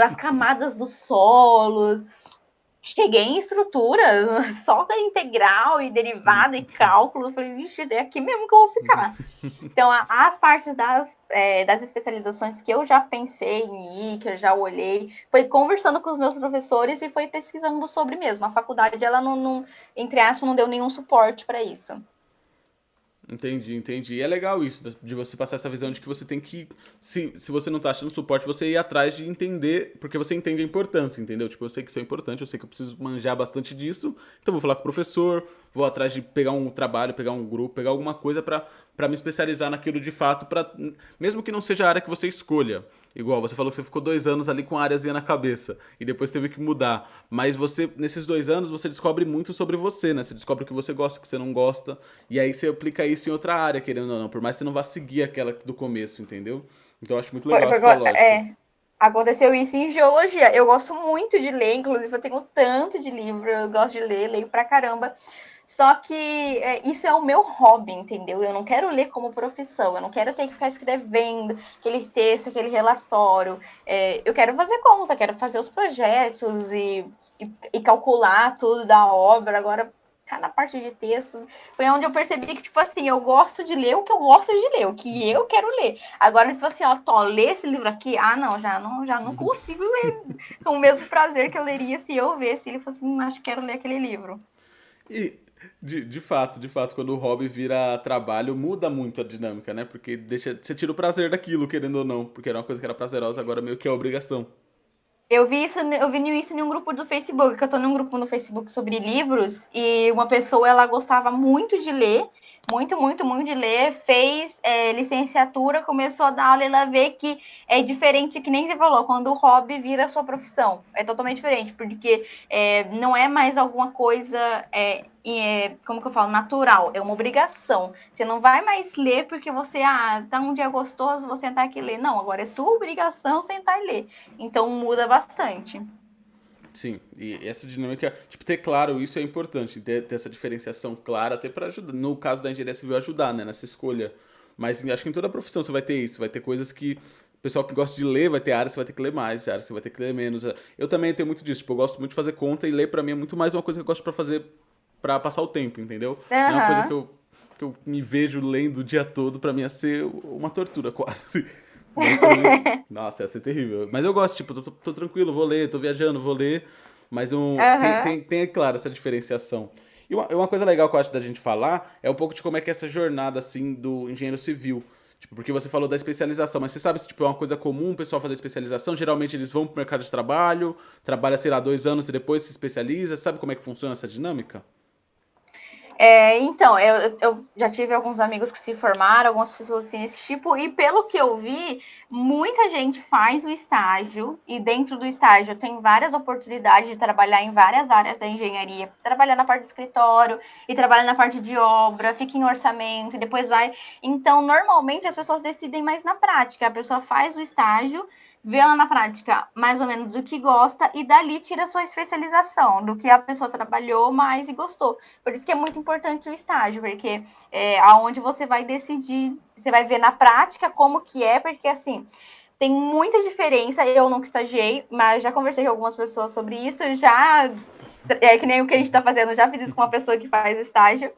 As camadas dos solos. Cheguei em estrutura, só integral e derivada e cálculo. Falei, vixe, é aqui mesmo que eu vou ficar. Então, as partes das especializações que eu já pensei em ir, que eu já olhei, foi conversando com os meus professores e foi pesquisando sobre mesmo. A faculdade, ela não entre aspas, não deu nenhum suporte para isso.
Entendi, entendi. E é legal isso, de você passar essa visão de que você tem que, se você não tá achando suporte, você ir atrás de entender, porque você entende a importância, entendeu? Tipo, eu sei que isso é importante, eu sei que eu preciso manjar bastante disso, então vou falar com o professor, vou atrás de pegar um trabalho, pegar um grupo, pegar alguma coisa pra me especializar naquilo de fato, mesmo que não seja a área que você escolha. Igual, você falou que você ficou 2 anos ali com a áreazinha na cabeça e depois teve que mudar. Mas você, nesses 2 anos, você descobre muito sobre você, né? Você descobre o que você gosta, o que você não gosta. E aí você aplica isso em outra área, querendo ou não. Por mais que você não vá seguir aquela do começo, entendeu? Então eu acho muito
Foi,
legal
foi,
essa sua lógica.
Aconteceu isso em geologia. Eu gosto muito de ler, inclusive eu tenho tanto de livro, eu gosto de ler, leio pra caramba. Só que isso é o meu hobby, entendeu? Eu não quero ler como profissão, eu não quero ter que ficar escrevendo aquele texto, aquele relatório. Eu quero fazer conta, quero fazer os projetos e calcular tudo da obra. Agora, cada parte de texto foi onde eu percebi que, tipo assim, eu gosto de ler o que eu gosto de ler, o que eu quero ler. Agora, se você, ó, Tó, lê esse livro aqui, não, já não consigo ler com o mesmo prazer que eu leria se eu visse ele fosse, acho que quero ler aquele livro.
E, de fato, quando o hobby vira trabalho, muda muito a dinâmica, né? Porque você tira o prazer daquilo, querendo ou não. Porque era uma coisa que era prazerosa, agora meio que é obrigação.
Eu vi isso em um grupo do Facebook, que eu tô num grupo no Facebook sobre livros, e uma pessoa, ela gostava muito de ler, muito, muito, muito de ler, fez licenciatura, começou a dar aula e ela vê que é diferente, que nem você falou, quando o hobby vira a sua profissão. É totalmente diferente, porque não é mais alguma coisa, como que eu falo, natural, é uma obrigação. Você não vai mais ler porque você, tá um dia gostoso, vou sentar aqui e ler. Não, agora é sua obrigação sentar e ler. Então muda bastante.
Sim, e essa dinâmica, tipo, ter claro isso é importante, ter essa diferenciação clara, até para ajudar, no caso da engenharia civil, ajudar, né, nessa escolha. Mas acho que em toda profissão você vai ter isso, vai ter coisas que o pessoal que gosta de ler vai ter áreas que você vai ter que ler mais, áreas que você vai ter que ler menos. Eu também tenho muito disso, tipo, eu gosto muito de fazer conta e ler pra mim é muito mais uma coisa que eu gosto pra fazer pra passar o tempo, entendeu? Não é uma coisa que
Aham.
eu me vejo lendo o dia todo, pra mim ia ser uma tortura quase. Mas também, nossa, ia ser terrível. Mas eu gosto, tipo, tô tranquilo, vou ler, tô viajando, vou ler. Mas
Aham.
é claro, essa diferenciação. E uma coisa legal que eu acho da gente falar é um pouco de como é que é essa jornada, assim, do engenheiro civil. Tipo, porque você falou da especialização, mas você sabe se tipo, é uma coisa comum o pessoal fazer especialização? Geralmente eles vão pro mercado de trabalho, trabalha, sei lá, 2 anos e depois se especializa. Sabe como é que funciona essa dinâmica?
Então, eu já tive alguns amigos que se formaram, algumas pessoas assim desse tipo, e pelo que eu vi, muita gente faz o estágio, e dentro do estágio tem várias oportunidades de trabalhar em várias áreas da engenharia, trabalhar na parte do escritório, e trabalhar na parte de obra, fica em orçamento, e depois vai. Então, normalmente as pessoas decidem mais na prática, a pessoa faz o estágio, vê lá na prática mais ou menos o que gosta e dali tira a sua especialização, do que a pessoa trabalhou mais e gostou. Por isso que é muito importante o estágio, porque aonde você vai decidir, você vai ver na prática como que é, porque assim, tem muita diferença. Eu nunca estagiei, mas já conversei com algumas pessoas sobre isso, já que nem o que a gente está fazendo, já fiz isso com uma pessoa que faz estágio.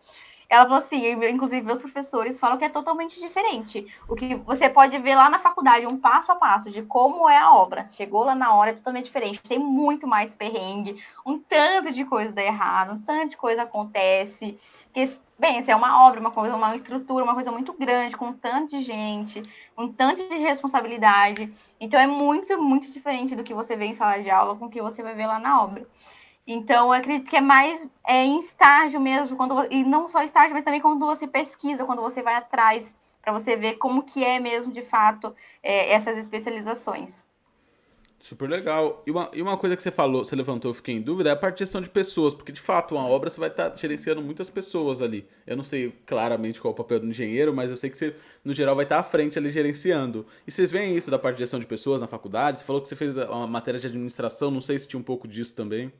Ela falou assim, inclusive meus professores falam que é totalmente diferente. O que você pode ver lá na faculdade, um passo a passo de como é a obra. Chegou lá na hora, é totalmente diferente. Tem muito mais perrengue, um tanto de coisa dá errado, um tanto de coisa acontece. Porque, bem, essa é uma obra, uma estrutura, uma coisa muito grande, com um tanto de gente, um tanto de responsabilidade. Então é muito, muito diferente do que você vê em sala de aula com o que você vai ver lá na obra. Então, eu acredito que é mais em estágio mesmo, e não só estágio, mas também quando você pesquisa, quando você vai atrás, para você ver como que é mesmo, de fato, essas especializações.
Super legal. E uma coisa que você falou, você levantou, eu fiquei em dúvida, é a parte de gestão de pessoas, porque de fato, uma obra você vai estar gerenciando muitas pessoas ali. Eu não sei claramente qual é o papel do engenheiro, mas eu sei que você, no geral, vai estar à frente ali gerenciando. E vocês veem isso da parte de gestão de pessoas na faculdade? Você falou que você fez uma matéria de administração, não sei se tinha um pouco disso também.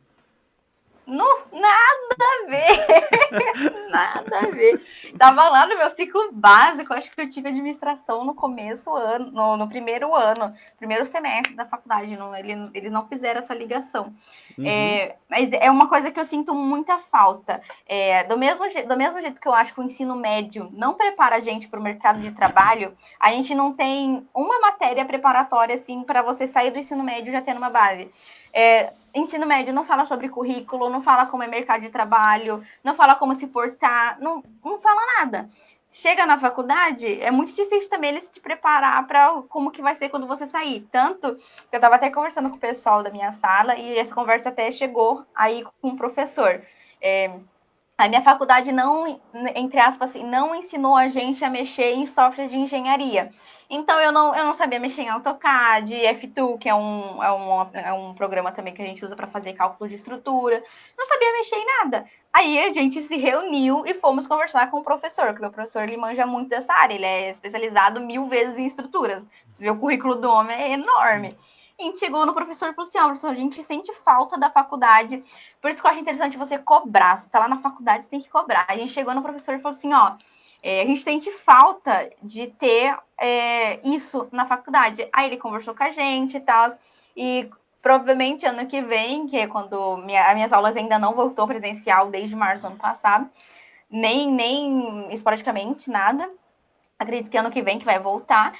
Não, nada a ver, nada a ver. Tava lá no meu ciclo básico, acho que eu tive administração no começo ano, no primeiro ano, primeiro semestre da faculdade. Não, eles não fizeram essa ligação.
Uhum.
Mas é uma coisa que eu sinto muita falta. Do mesmo jeito que eu acho que o ensino médio não prepara a gente para o mercado de trabalho, a gente não tem uma matéria preparatória assim para você sair do ensino médio já tendo uma base. Ensino médio não fala sobre currículo, não fala como é mercado de trabalho, não fala como se portar, não fala nada. Chega na faculdade, é muito difícil também eles te preparar para como que vai ser quando você sair. Tanto que eu estava até conversando com o pessoal da minha sala e essa conversa até chegou aí com o professor. A minha faculdade não, entre aspas, assim, não ensinou a gente a mexer em software de engenharia. Então, eu não sabia mexer em AutoCAD, F2, que é um programa também que a gente usa para fazer cálculos de estrutura. Não sabia mexer em nada. Aí a gente se reuniu e fomos conversar com o professor, que o meu professor ele manja muito dessa área, ele é especializado 1000 vezes em estruturas. Você vê o currículo do homem é enorme. A gente chegou no professor e falou assim: ó, professor, a gente sente falta da faculdade, por isso que eu acho interessante você cobrar. Você tá lá na faculdade, você tem que cobrar. A gente chegou no professor e falou assim, ó, a gente sente falta de ter isso na faculdade. Aí ele conversou com a gente e tal, e provavelmente ano que vem, que é quando as minhas aulas ainda não voltou presencial desde março do ano passado, nem esporadicamente, nada, acredito que ano que vem que vai voltar.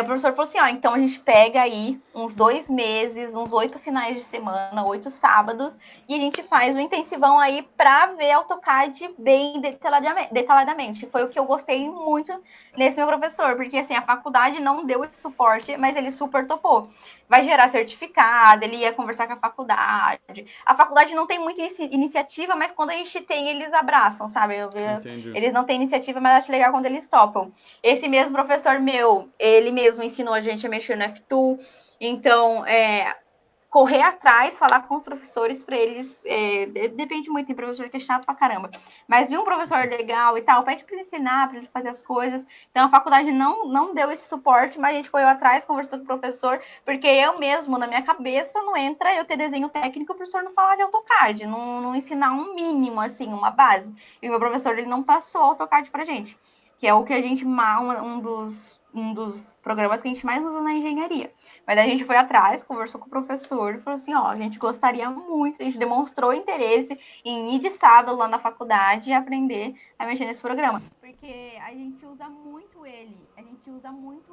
O professor falou assim, ó, então a gente pega aí uns 2 meses, uns 8 finais de semana, 8 sábados, e a gente faz um intensivão aí para ver AutoCAD bem detalhadamente. Foi o que eu gostei muito nesse meu professor, porque assim, a faculdade não deu esse suporte, mas ele super topou. Vai gerar certificado, ele ia conversar com a faculdade. A faculdade não tem muita iniciativa, mas quando a gente tem, eles abraçam, sabe?
Entendi.
Eles não têm iniciativa, mas acho legal quando eles topam. Esse mesmo professor meu, ele mesmo ensinou a gente a mexer no F2. Então, correr atrás, falar com os professores para eles. Depende muito, tem professor que é chato pra caramba. Mas vi um professor legal e tal, pede para ele ensinar, para ele fazer as coisas. Então a faculdade não deu esse suporte, mas a gente correu atrás, conversou com o professor, porque eu mesmo, na minha cabeça, não entra eu ter desenho técnico e o professor não falar de AutoCAD, não ensinar um mínimo, assim, uma base. E o meu professor ele não passou AutoCAD pra gente, que é o que a gente, um dos programas que a gente mais usa na engenharia. Mas daí a gente foi atrás, conversou com o professor e falou assim, ó, a gente gostaria muito, a gente demonstrou interesse em ir de sábado lá na faculdade e aprender a mexer nesse programa. Porque a gente usa muito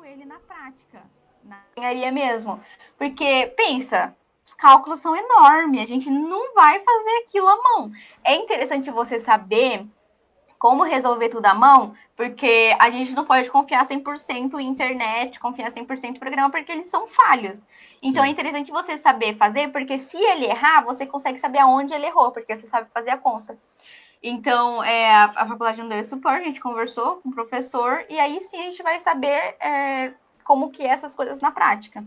ele na prática, na engenharia mesmo. Porque, pensa, os cálculos são enormes, a gente não vai fazer aquilo à mão. É interessante você saber como resolver tudo à mão, porque a gente não pode confiar 100% em internet, confiar 100% em programa, porque eles são falhos. Então é
Sim.
interessante você saber fazer, porque se ele errar, você consegue saber aonde ele errou, porque você sabe fazer a conta. Então, a faculdade não deu esse suporte, a gente conversou com o professor, e aí sim a gente vai saber como que é essas coisas na prática.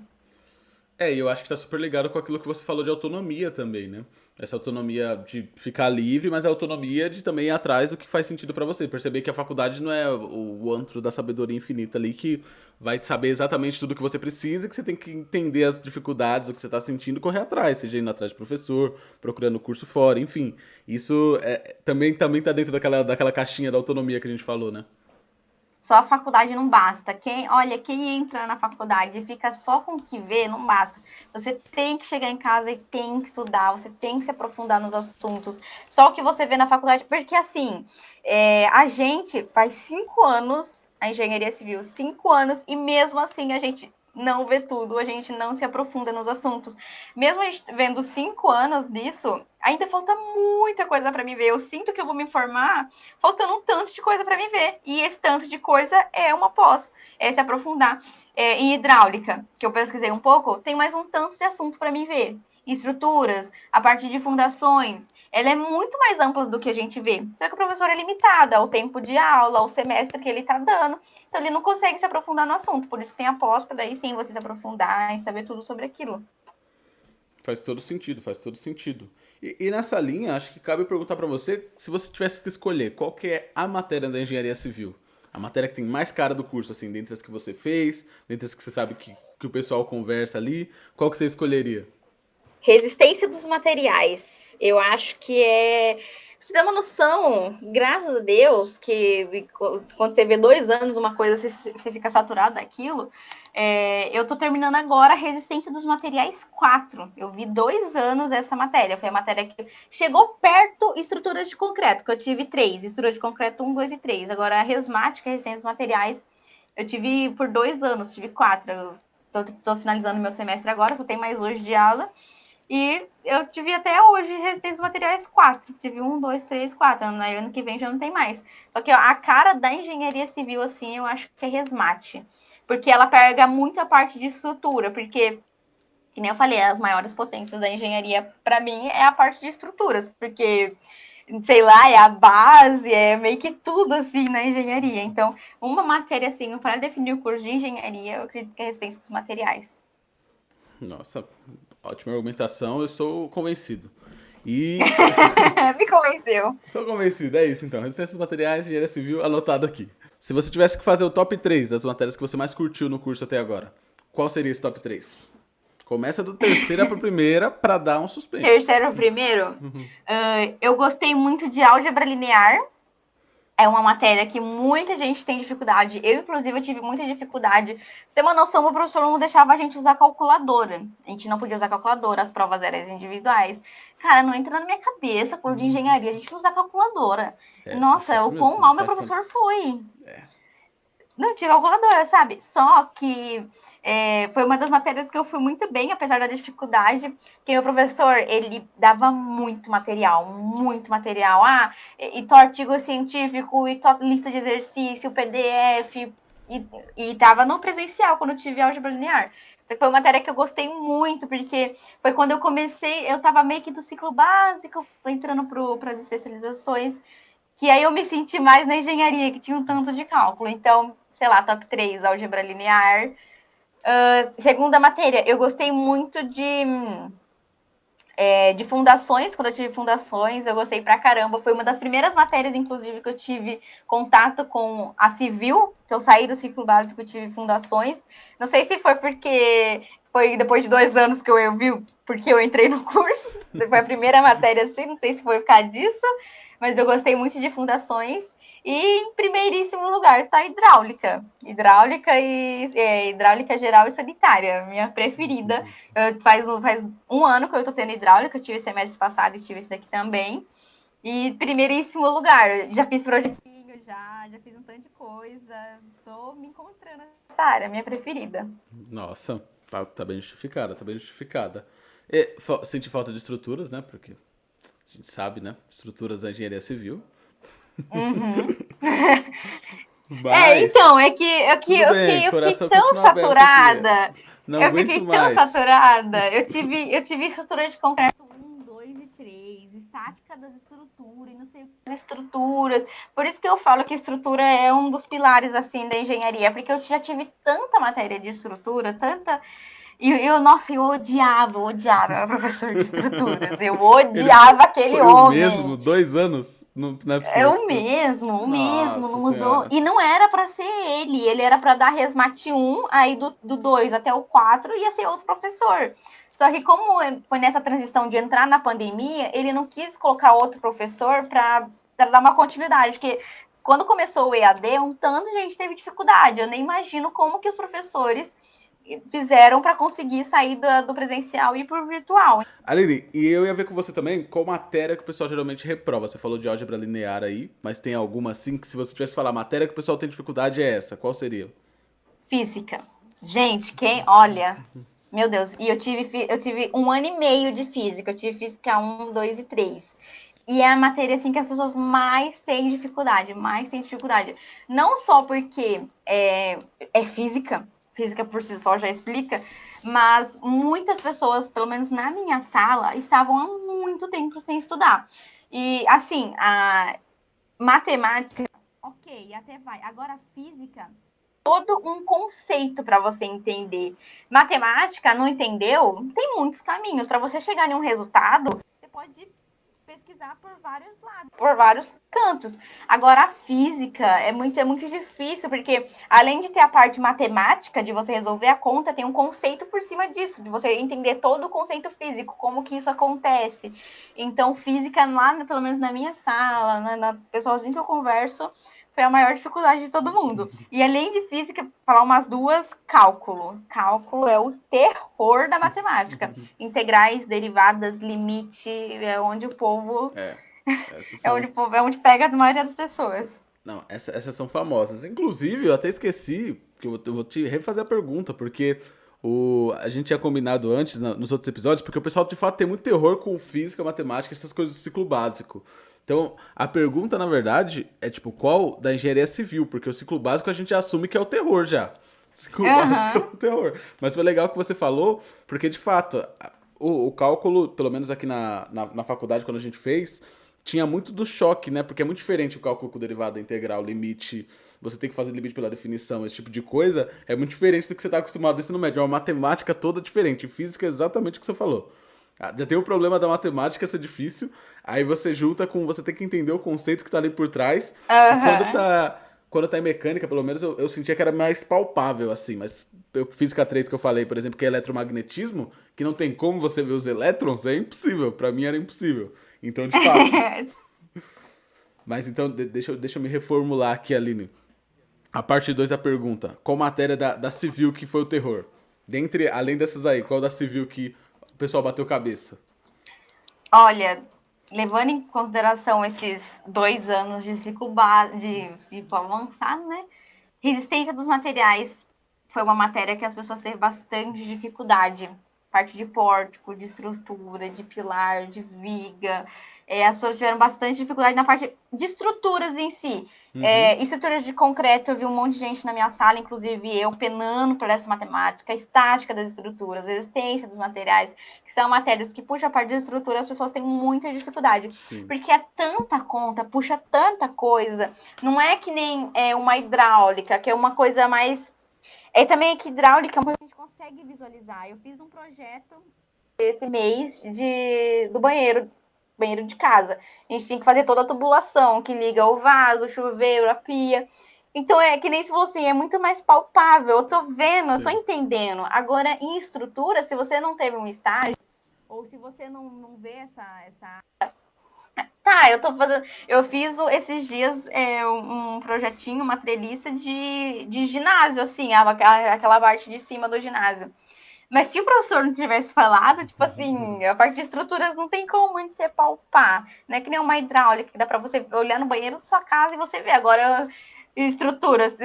E eu acho que tá super ligado com aquilo que você falou de autonomia também, né? Essa autonomia de ficar livre, mas a autonomia de também ir atrás do que faz sentido pra você. Perceber que a faculdade não é o antro da sabedoria infinita ali que vai saber exatamente tudo que você precisa, e que você tem que entender as dificuldades, o que você tá sentindo, e correr atrás, seja indo atrás de professor, procurando curso fora, enfim. Isso também tá dentro daquela caixinha da autonomia que a gente falou, né?
Só a faculdade não basta. Quem entra na faculdade e fica só com o que vê, não basta. Você tem que chegar em casa e tem que estudar, você tem que se aprofundar nos assuntos. Só o que você vê na faculdade, porque assim, a gente faz 5 anos, a engenharia civil, 5 anos, e mesmo assim a gente não vê tudo, a gente não se aprofunda nos assuntos. Mesmo a gente vendo 5 anos disso, ainda falta muita coisa para me ver. Eu sinto que eu vou me formar faltando um tanto de coisa para me ver. E esse tanto de coisa é uma pós, é se aprofundar. Em hidráulica, que eu pesquisei um pouco, tem mais um tanto de assunto para mim ver. Estruturas, a parte de fundações, ela é muito mais ampla do que a gente vê. Só que o professor é limitado ao tempo de aula, ao semestre que ele está dando. Então ele não consegue se aprofundar no assunto. Por isso que tem a pós, para daí sim você se aprofundar e saber tudo sobre aquilo.
Faz todo sentido, faz todo sentido. E nessa linha, acho que cabe perguntar pra você, se você tivesse que escolher, qual que é a matéria da engenharia civil? A matéria que tem mais cara do curso, assim, dentre as que você fez, dentre as que você sabe que o pessoal conversa ali, qual que você escolheria?
Resistência dos materiais. Eu acho que é. Você dá uma noção, graças a Deus, que quando você vê 2 anos uma coisa, você fica saturado daquilo. Eu estou terminando agora a Resistência dos Materiais 4. Eu vi 2 anos essa matéria. Foi a matéria que chegou perto estruturas de concreto, que eu tive 3. Estrutura de concreto 1, 2 e 3. Agora, a Resmática, Resistência dos Materiais, eu tive por 2 anos, tive 4. Estou finalizando meu semestre agora, só tem mais hoje de aula. E eu tive até hoje resistência materiais 4. Tive 1, 2, 3, 4. Ano que vem já não tem mais. Só que ó, a cara da engenharia civil, assim, eu acho que é resmate. Porque ela pega muito a parte de estrutura. Porque, que nem eu falei, as maiores potências da engenharia, para mim, é a parte de estruturas. Porque, sei lá, é a base, é meio que tudo, assim, na engenharia. Então, uma matéria, assim, para definir o curso de engenharia, eu acredito que é resistência dos materiais.
Nossa, ótima argumentação, eu estou convencido. E
Me convenceu.
estou convencido, é isso então. Resistência dos materiais, engenharia civil, anotado aqui. Se você tivesse que fazer o top 3 das matérias que você mais curtiu no curso até agora, qual seria esse top 3? Começa do terceira para primeira para dar um suspense.
Terceiro, primeiro, eu gostei muito de álgebra linear. É uma matéria que muita gente tem dificuldade. Eu, inclusive, eu tive muita dificuldade. Pra você ter uma noção, o professor não deixava a gente usar calculadora. A gente não podia usar calculadora, as provas eram individuais. Cara, não entra na minha cabeça, por de engenharia, a gente não usar calculadora. Nossa,
Difícil
o
mesmo,
quão
não
mal meu
faz tanto.
professor foi. Não tinha calculadora, sabe? Só que foi uma das matérias que eu fui muito bem, apesar da dificuldade, que meu professor, ele dava muito material, muito material. E tó artigo científico, e tó lista de exercício, PDF, e tava no presencial, quando eu tive álgebra linear. Só que foi uma matéria que eu gostei muito, porque foi quando eu comecei, eu tava meio que do ciclo básico, entrando para as especializações, que aí eu me senti mais na engenharia, que tinha um tanto de cálculo. Então, sei lá, top 3 álgebra linear. Segunda matéria, eu gostei muito de fundações, quando eu tive fundações, eu gostei pra caramba. Foi uma das primeiras matérias, inclusive, que eu tive contato com a civil, que eu saí do ciclo básico e tive fundações. Não sei se foi porque foi depois de 2 anos que eu vi, porque eu entrei no curso. Foi a primeira matéria assim, não sei se foi por causa disso, mas eu gostei muito de fundações. E em primeiríssimo lugar está hidráulica. Hidráulica geral e sanitária, minha preferida. Faz 1 ano que eu estou tendo hidráulica, eu tive semestre passado e tive esse daqui também. E primeiríssimo lugar, já fiz projetinho, já fiz um tanto de coisa. Tô me encontrando nessa área, minha preferida.
Nossa, tá bem justificada, tá bem justificada. Senti falta de estruturas, né? Porque a gente sabe, né? Estruturas da engenharia civil.
Uhum.
Mas,
Então, é que, é que
tudo
eu,
bem,
fiquei, eu fiquei
coração
tão
continua aberto aqui.
saturada.
Não
Eu
aguento
fiquei tão
mais.
saturada. Eu tive estrutura de concreto 1, 2 e 3, estática das estruturas, e não sei o que das estruturas. Por isso que eu falo que estrutura é um dos pilares assim da engenharia, porque eu já tive tanta matéria de estrutura, tanta. Nossa, eu odiava meu professor de estruturas. Eu
Ele
odiava aquele
foi o mesmo,
homem.
2 anos? Não é
É
possível que
o mesmo, não
Nossa
mudou.
senhora.
E não era para ser ele era para dar resmate 1, aí do 2 até o 4 ia ser outro professor. Só que como foi nessa transição de entrar na pandemia, ele não quis colocar outro professor para dar uma continuidade, porque quando começou o EAD, um tanto de gente teve dificuldade. Eu nem imagino como que os professores fizeram para conseguir sair do presencial e ir para o virtual.
Aline, e eu ia ver com você também qual matéria que o pessoal geralmente reprova. Você falou de álgebra linear aí, mas tem alguma assim que se você tivesse que falar, a matéria que o pessoal tem dificuldade é essa, qual seria?
Física. Gente, olha, meu Deus, e eu tive 1 ano e meio de física, eu tive física 1, 2 e 3. E é a matéria assim que as pessoas mais têm dificuldade, mais têm dificuldade. Não só porque é física por si só já explica, mas muitas pessoas, pelo menos na minha sala, estavam há muito tempo sem estudar. E assim, a matemática, ok, até vai. Agora a física todo um conceito para você entender. Matemática, não entendeu? Tem muitos caminhos. Para você chegar em um resultado, você pode pesquisar por vários lados, por vários cantos. Agora, a física é muito difícil, porque além de ter a parte matemática, de você resolver a conta, tem um conceito por cima disso, de você entender todo o conceito físico, como que isso acontece. Então, física, lá, pelo menos na minha sala, na pessoalzinho que eu converso, foi a maior dificuldade de todo mundo. E além de física, falar umas duas, cálculo. Cálculo é o terror da matemática. Integrais, derivadas, limite, é onde o povo
É, essas
é onde,
são.
é onde pega a maioria das pessoas.
Não, essas são famosas. Inclusive, eu até esqueci, que eu vou te refazer a pergunta, porque a gente tinha combinado antes, nos outros episódios, porque o pessoal de fato tem muito terror com física, matemática, essas coisas do ciclo básico. Então, a pergunta, na verdade, é tipo, qual da engenharia civil? Porque o ciclo básico a gente já assume que é o terror já. O ciclo básico é
Aham.
o terror. Mas foi legal que você falou, porque de fato, o cálculo, pelo menos aqui na faculdade, quando a gente fez, tinha muito do choque, né? Porque é muito diferente o cálculo com derivada integral, limite, você tem que fazer limite pela definição, esse tipo de coisa, é muito diferente do que você está acostumado no ensino médio. É uma matemática toda diferente. Física é exatamente o que você falou. Já tem o problema da matemática ser difícil, aí você junta com você tem que entender o conceito que tá ali por trás, e
Aham.
quando tá em mecânica, pelo menos eu sentia que era mais palpável, assim, mas física 3 que eu falei, por exemplo, que é eletromagnetismo, que não tem como você ver os elétrons, é impossível, pra mim era impossível. Então, de fato. Mas então, deixa eu me reformular aqui, Aline. A parte 2 da pergunta. Qual matéria da civil que foi o terror? Dentre, além dessas aí, qual da civil que o pessoal bateu cabeça?
Olha, levando em consideração esses 2 anos de ciclo avançado, né? Resistência dos materiais foi uma matéria que as pessoas teve bastante dificuldade. Parte de pórtico, de estrutura, de pilar, de viga. As pessoas tiveram bastante dificuldade na parte de estruturas em si.
Uhum.
Estruturas de concreto, eu vi um monte de gente na minha sala, inclusive eu, penando por essa matemática, estática das estruturas, resistência dos materiais, que são matérias que puxam a parte de estrutura, as pessoas têm muita dificuldade.
Sim.
Porque é tanta conta, puxa tanta coisa, não é que nem uma hidráulica, que é uma coisa mais. Também que hidráulica a gente consegue visualizar. Eu fiz um projeto esse mês do banheiro de casa. A gente tem que fazer toda a tubulação que liga o vaso, o chuveiro, a pia. Então é que nem se fosse, é muito mais palpável. Eu tô vendo, eu tô
Sim.
entendendo. Agora, em estrutura, se você não teve um estágio, ou se você não vê essa. Tá, eu fiz esses dias um projetinho, uma treliça de ginásio, assim, aquela parte de cima do ginásio. Mas se o professor não tivesse falado, tipo assim, a parte de estruturas não tem como a gente se palpar, né? Que nem uma hidráulica, que dá pra você olhar no banheiro da sua casa e você ver. Agora, estruturas.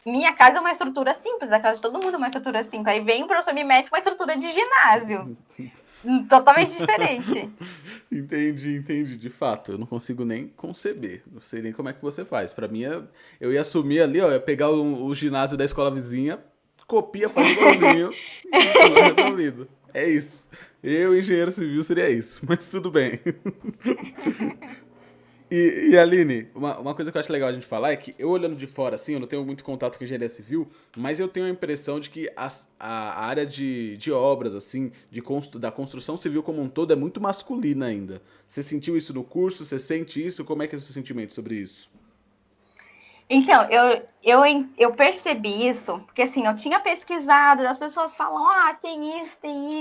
Minha casa é uma estrutura simples, a casa de todo mundo é uma estrutura simples. Aí vem o professor me mete uma estrutura de ginásio. Totalmente diferente.
Entendi, de fato. Eu não consigo nem conceber. Não sei nem como é que você faz. Pra mim, eu ia assumir ali, ó, ia pegar o ginásio da escola vizinha, copia, faz igualzinho e tudo resolvido. É isso. Eu, engenheiro civil, seria isso. Mas tudo bem. E Aline, uma coisa que eu acho legal a gente falar é que eu olhando de fora, assim, eu não tenho muito contato com engenharia civil, mas eu tenho a impressão de que a área de obras, assim, da construção civil como um todo é muito masculina ainda. Você sentiu isso no curso? Você sente isso? Como é que é o seu sentimento sobre isso?
Então, eu percebi isso, porque assim, eu tinha pesquisado, as pessoas falam, tem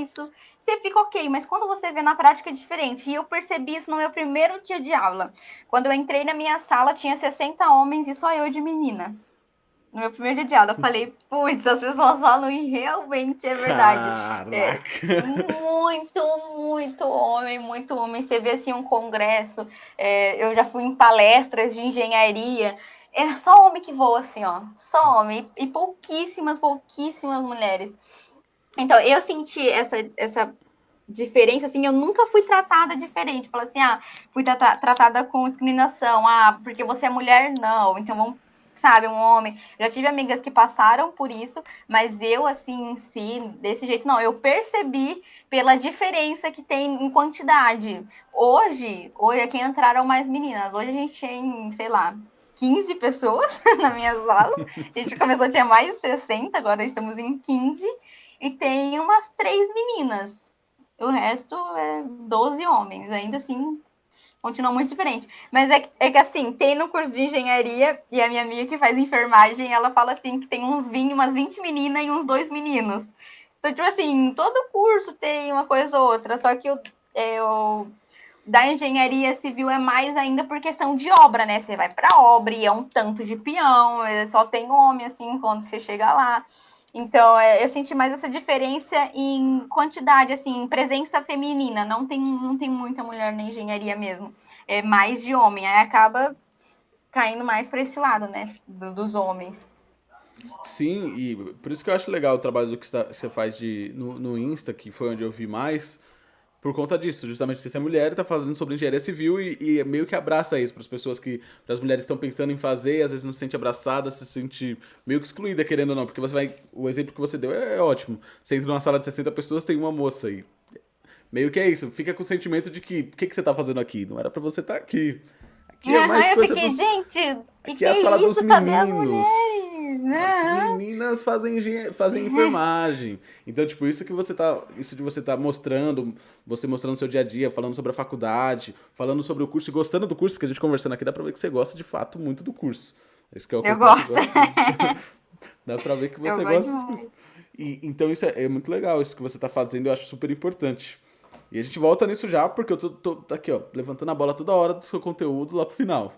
isso. Você fica ok, mas quando você vê na prática é diferente. E eu percebi isso no meu primeiro dia de aula. Quando eu entrei na minha sala, tinha 60 homens e só eu de menina. No meu primeiro dia de aula, eu falei, putz, as pessoas falam e realmente é verdade. É
Caraca!
muito homem, muito homem. Você vê assim um congresso, eu já fui em palestras de engenharia, é só homem que voa assim, ó, só homem, e pouquíssimas mulheres. Então, eu senti essa diferença, assim, eu nunca fui tratada diferente. Falei assim, fui tratada com discriminação, porque você é mulher, não, então vamos, sabe, um homem. Já tive amigas que passaram por isso, mas eu, assim, em si, desse jeito, não. Eu percebi pela diferença que tem em quantidade. Hoje é que entraram mais meninas. Hoje a gente tem, sei lá, 15 pessoas na minha sala. A gente começou, tinha mais de 60, agora estamos em 15. E tem umas 3 meninas. O resto é 12 homens. Ainda assim, continua muito diferente. Mas é que assim, tem no curso de engenharia, e a minha amiga que faz enfermagem, ela fala assim que tem umas 20 meninas e uns 2 meninos. Então, tipo assim, todo curso tem uma coisa ou outra, só que eu da engenharia civil é mais ainda por questão de obra, né? Você vai para obra e é um tanto de peão, só tem homem, assim, quando você chega lá. Então, eu senti mais essa diferença em quantidade, assim, em presença feminina. Não tem muita mulher na engenharia mesmo. É mais de homem. Aí acaba caindo mais para esse lado, né? Dos homens.
Sim, e por isso que eu acho legal o trabalho do que você faz no Insta, que foi onde eu vi mais, por conta disso, justamente você é mulher e tá fazendo sobre engenharia civil e meio que abraça isso para as pessoas que, para as mulheres que estão pensando em fazer, às vezes não se sente abraçada, se sente meio que excluída, querendo ou não, porque você vai, o exemplo que você deu é ótimo. Você entra numa sala de 60 pessoas, tem uma moça aí. Meio que é isso, fica com o sentimento de que, o que que você tá fazendo aqui? Não era para você estar aqui. Aqui é mais
Eu
coisa
fiquei,
dos,
gente,
aqui
que
é a
é
sala dos
isso? Cadê as
meninos.
mulheres?
As meninas fazem enfermagem. Então, tipo, isso de você tá mostrando, você mostrando o seu dia a dia, falando sobre a faculdade, falando sobre o curso e gostando do curso, porque a gente conversando aqui dá pra ver que você gosta de fato muito do curso. Isso que é uma
Eu
coisa que a gente
gosto.
gosta muito. Dá pra ver que
Eu
você
gosto
gosta das coisas.
demais.
Então isso é muito legal, isso que você tá fazendo, eu acho super importante. E a gente volta nisso já, porque eu tô aqui, ó, levantando a bola toda hora do seu conteúdo lá pro final.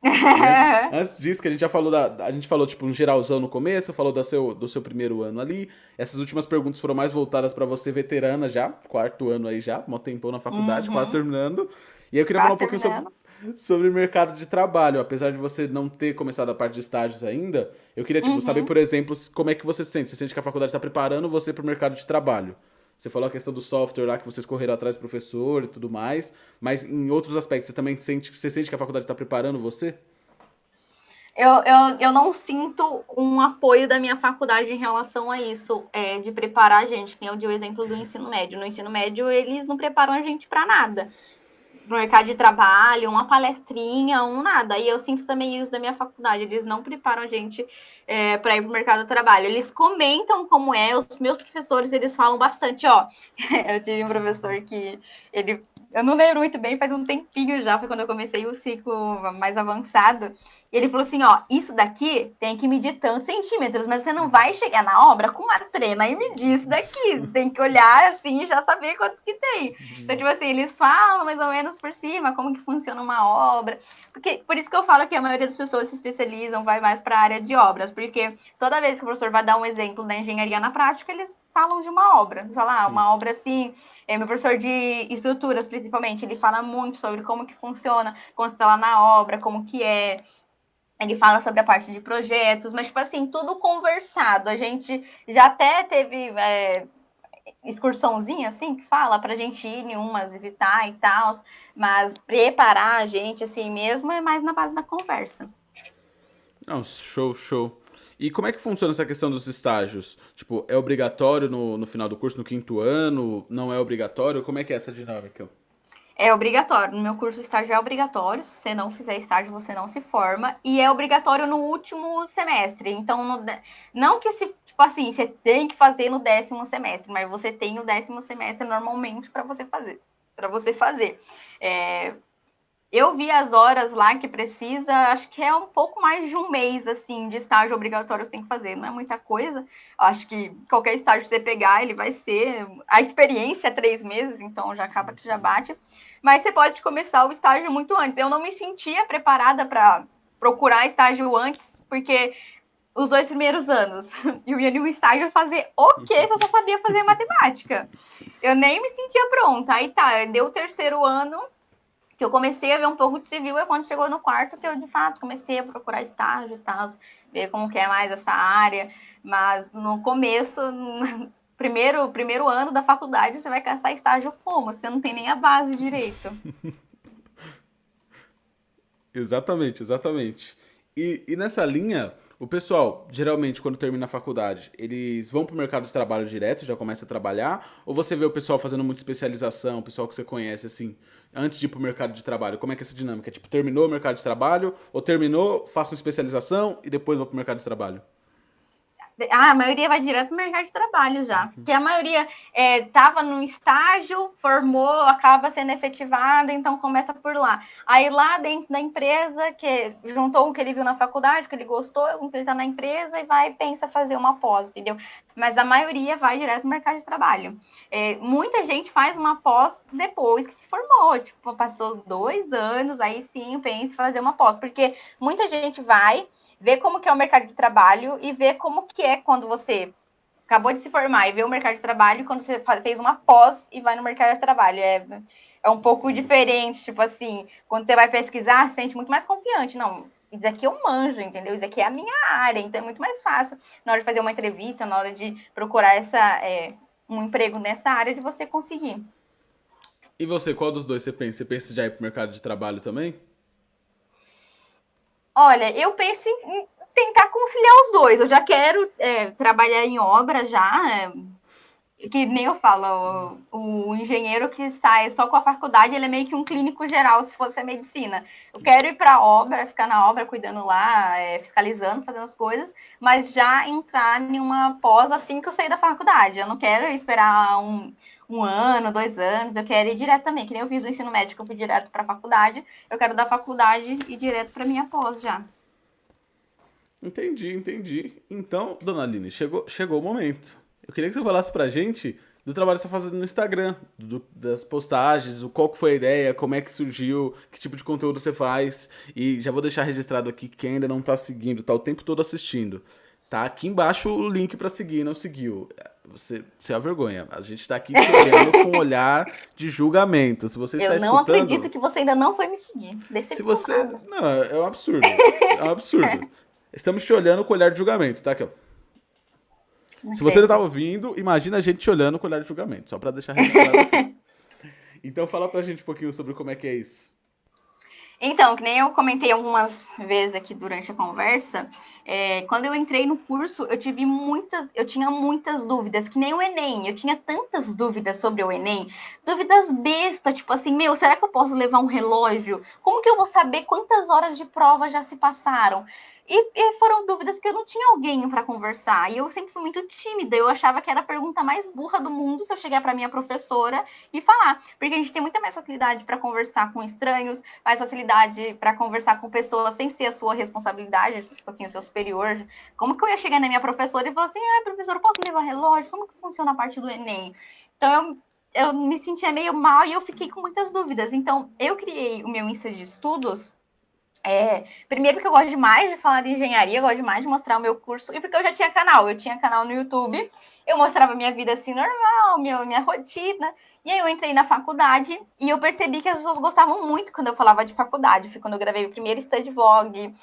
E antes disso, que a gente já falou a gente falou, tipo, um geralzão no começo, falou do seu primeiro ano ali. Essas últimas perguntas foram mais voltadas pra você, veterana já, quarto ano aí já, um tempão na faculdade, quase
Uhum.
terminando. E aí eu queria falar
Quase
um pouquinho sobre,
terminando.
sobre o mercado de trabalho. Apesar de você não ter começado a parte de estágios ainda, eu queria, tipo, saber,
Uhum.
por exemplo, como é que você se sente. Você sente que a faculdade está preparando você para o mercado de trabalho? Você falou a questão do software lá, que vocês correram atrás do professor e tudo mais, mas em outros aspectos, você sente que a faculdade está preparando você?
Eu não sinto um apoio da minha faculdade em relação a isso, de preparar a gente, que eu dei o exemplo do ensino médio. No ensino médio, eles não preparam a gente para nada. No mercado de trabalho, uma palestrinha, um nada. E eu sinto também isso da minha faculdade. Eles não preparam a gente para ir para o mercado de trabalho. Eles comentam como é. Os meus professores, eles falam bastante, ó. Eu tive um professor que ele. Eu não lembro muito bem, faz um tempinho já, foi quando eu comecei o ciclo mais avançado. E ele falou assim: ó, isso daqui tem que medir tantos centímetros, mas você não vai chegar na obra com uma trena e medir isso daqui. Tem que olhar assim e já saber quantos que tem. Então, tipo assim, eles falam mais ou menos por cima como que funciona uma obra. Por isso que eu falo que a maioria das pessoas se especializam, vai mais para a área de obras, porque toda vez que o professor vai dar um exemplo da engenharia na prática, eles falam de uma obra. Falar,
Sim.
uma obra assim, meu professor de estruturas, principalmente, ele fala muito sobre como que funciona, quando você está lá na obra, como que é. Ele fala sobre a parte de projetos, mas, tipo assim, tudo conversado. A gente já até teve excursãozinha, assim, que fala pra gente ir em umas, visitar e tal, mas preparar a gente, assim mesmo, é mais na base da conversa.
Não, show, show. E como é que funciona essa questão dos estágios? Tipo, é obrigatório no final do curso, no quinto ano? Não é obrigatório? Como é que é essa dinâmica?
É obrigatório. No meu curso, o estágio é obrigatório. Se você não fizer estágio, você não se forma. E é obrigatório no último semestre. Então, não que se, tipo assim, você tem que fazer no 10º semestre, mas você tem o 10º semestre normalmente para você fazer. Para você fazer. Eu vi as horas lá que precisa, acho que é um pouco mais de um mês, assim, de estágio obrigatório você tem que fazer. Não é muita coisa. Acho que qualquer estágio que você pegar, ele vai ser... A experiência é 3 meses, então já acaba que já bate. Mas você pode começar o estágio muito antes. Eu não me sentia preparada para procurar estágio antes, porque os 2 primeiros anos eu ia no estágio fazer o quê se eu só sabia fazer matemática? Eu nem me sentia pronta. Aí tá, deu o 3º ano, que eu comecei a ver um pouco de civil, é quando chegou no quarto que eu, de fato, comecei a procurar estágio e tal, ver como que é mais essa área, mas no começo, primeiro ano da faculdade, você vai caçar estágio como? Você não tem nem a base direito.
Exatamente, exatamente. E nessa linha, o pessoal, geralmente, quando termina a faculdade, eles vão pro mercado de trabalho direto, já começa a trabalhar? Ou você vê o pessoal fazendo muita especialização, o pessoal que você conhece, assim, antes de ir pro mercado de trabalho? Como é que é essa dinâmica? Tipo, terminou o mercado de trabalho, ou terminou, faço uma especialização e depois vou pro mercado de trabalho?
A maioria vai direto para o mercado de trabalho já. Porque a maioria estava no estágio, formou, acaba sendo efetivada, então começa por lá. Aí lá dentro da empresa, que juntou o que ele viu na faculdade, que ele gostou, ele está na empresa e vai pensa fazer uma pós, entendeu? Mas a maioria vai direto para o mercado de trabalho. Muita gente faz uma pós depois que se formou, tipo, passou 2 anos, aí sim pensa em fazer uma pós, porque muita gente vai ver como que é o mercado de trabalho e ver como que é quando você acabou de se formar e vê o mercado de trabalho quando você fez uma pós e vai no mercado de trabalho. É um pouco diferente, tipo assim, quando você vai pesquisar, se sente muito mais confiante. Não, isso aqui eu manjo, entendeu? Isso aqui é a minha área, então é muito mais fácil na hora de fazer uma entrevista, na hora de procurar um emprego nessa área de você conseguir.
E você, qual dos dois você pensa? Você pensa já ir pro mercado de trabalho também?
Olha, eu penso em tentar conciliar os dois. Eu já quero trabalhar em obra já, que nem eu falo, o engenheiro que sai só com a faculdade, ele é meio que um clínico geral, se fosse a medicina. Eu quero ir para a obra, ficar na obra, cuidando lá, fiscalizando, fazendo as coisas, mas já entrar em uma pós assim que eu sair da faculdade. Eu não quero esperar um ano, 2 anos, eu quero ir direto também, que nem eu fiz no ensino médio, eu fui direto para a faculdade, eu quero da faculdade ir direto para minha pós já.
Entendi, entendi. Então, dona Aline, chegou o momento. Eu queria que você falasse pra gente do trabalho que você está fazendo no Instagram, das postagens, qual que foi a ideia, como é que surgiu, que tipo de conteúdo você faz. E já vou deixar registrado aqui que quem ainda não tá seguindo, tá o tempo todo assistindo. Tá aqui embaixo o link pra seguir, não seguiu. Você é a vergonha. A gente tá aqui te olhando com um olhar de julgamento. Se você está
Eu não acredito
escutando,
que você ainda não foi me seguir.
se você.
Decepcionada.
Não, é um absurdo. É um absurdo. Estamos te olhando com olhar de julgamento, tá, aqui, ó.
Não
Se você não tá
acredito.
ouvindo, imagina a gente te olhando com olhar de julgamento, só pra deixar registrado aqui. Então fala pra gente um pouquinho sobre como é que é isso.
Então, que nem eu comentei algumas vezes aqui durante a conversa, quando eu entrei no curso, eu tinha muitas dúvidas, que nem o Enem. Eu tinha tantas dúvidas sobre o Enem, dúvidas besta, tipo assim, meu, será que eu posso levar um relógio? Como que eu vou saber quantas horas de prova já se passaram? E foram dúvidas que eu não tinha alguém para conversar. E eu sempre fui muito tímida. Eu achava que era a pergunta mais burra do mundo se eu chegar para minha professora e falar. Porque a gente tem muita mais facilidade para conversar com estranhos, mais facilidade para conversar com pessoas sem ser a sua responsabilidade, tipo assim, o seu superior. Como que eu ia chegar na minha professora e falar assim, professor, eu posso levar relógio? Como que funciona a parte do Enem? Então, eu me sentia meio mal e eu fiquei com muitas dúvidas. Então, eu criei o meu Insta de estudos primeiro porque eu gosto demais de falar de engenharia, eu gosto demais de mostrar o meu curso, e porque eu já tinha canal. Eu tinha canal no YouTube, eu mostrava minha vida assim normal, minha rotina. E aí eu entrei na faculdade e eu percebi que as pessoas gostavam muito quando eu falava de faculdade. Foi quando eu gravei o primeiro study vlog,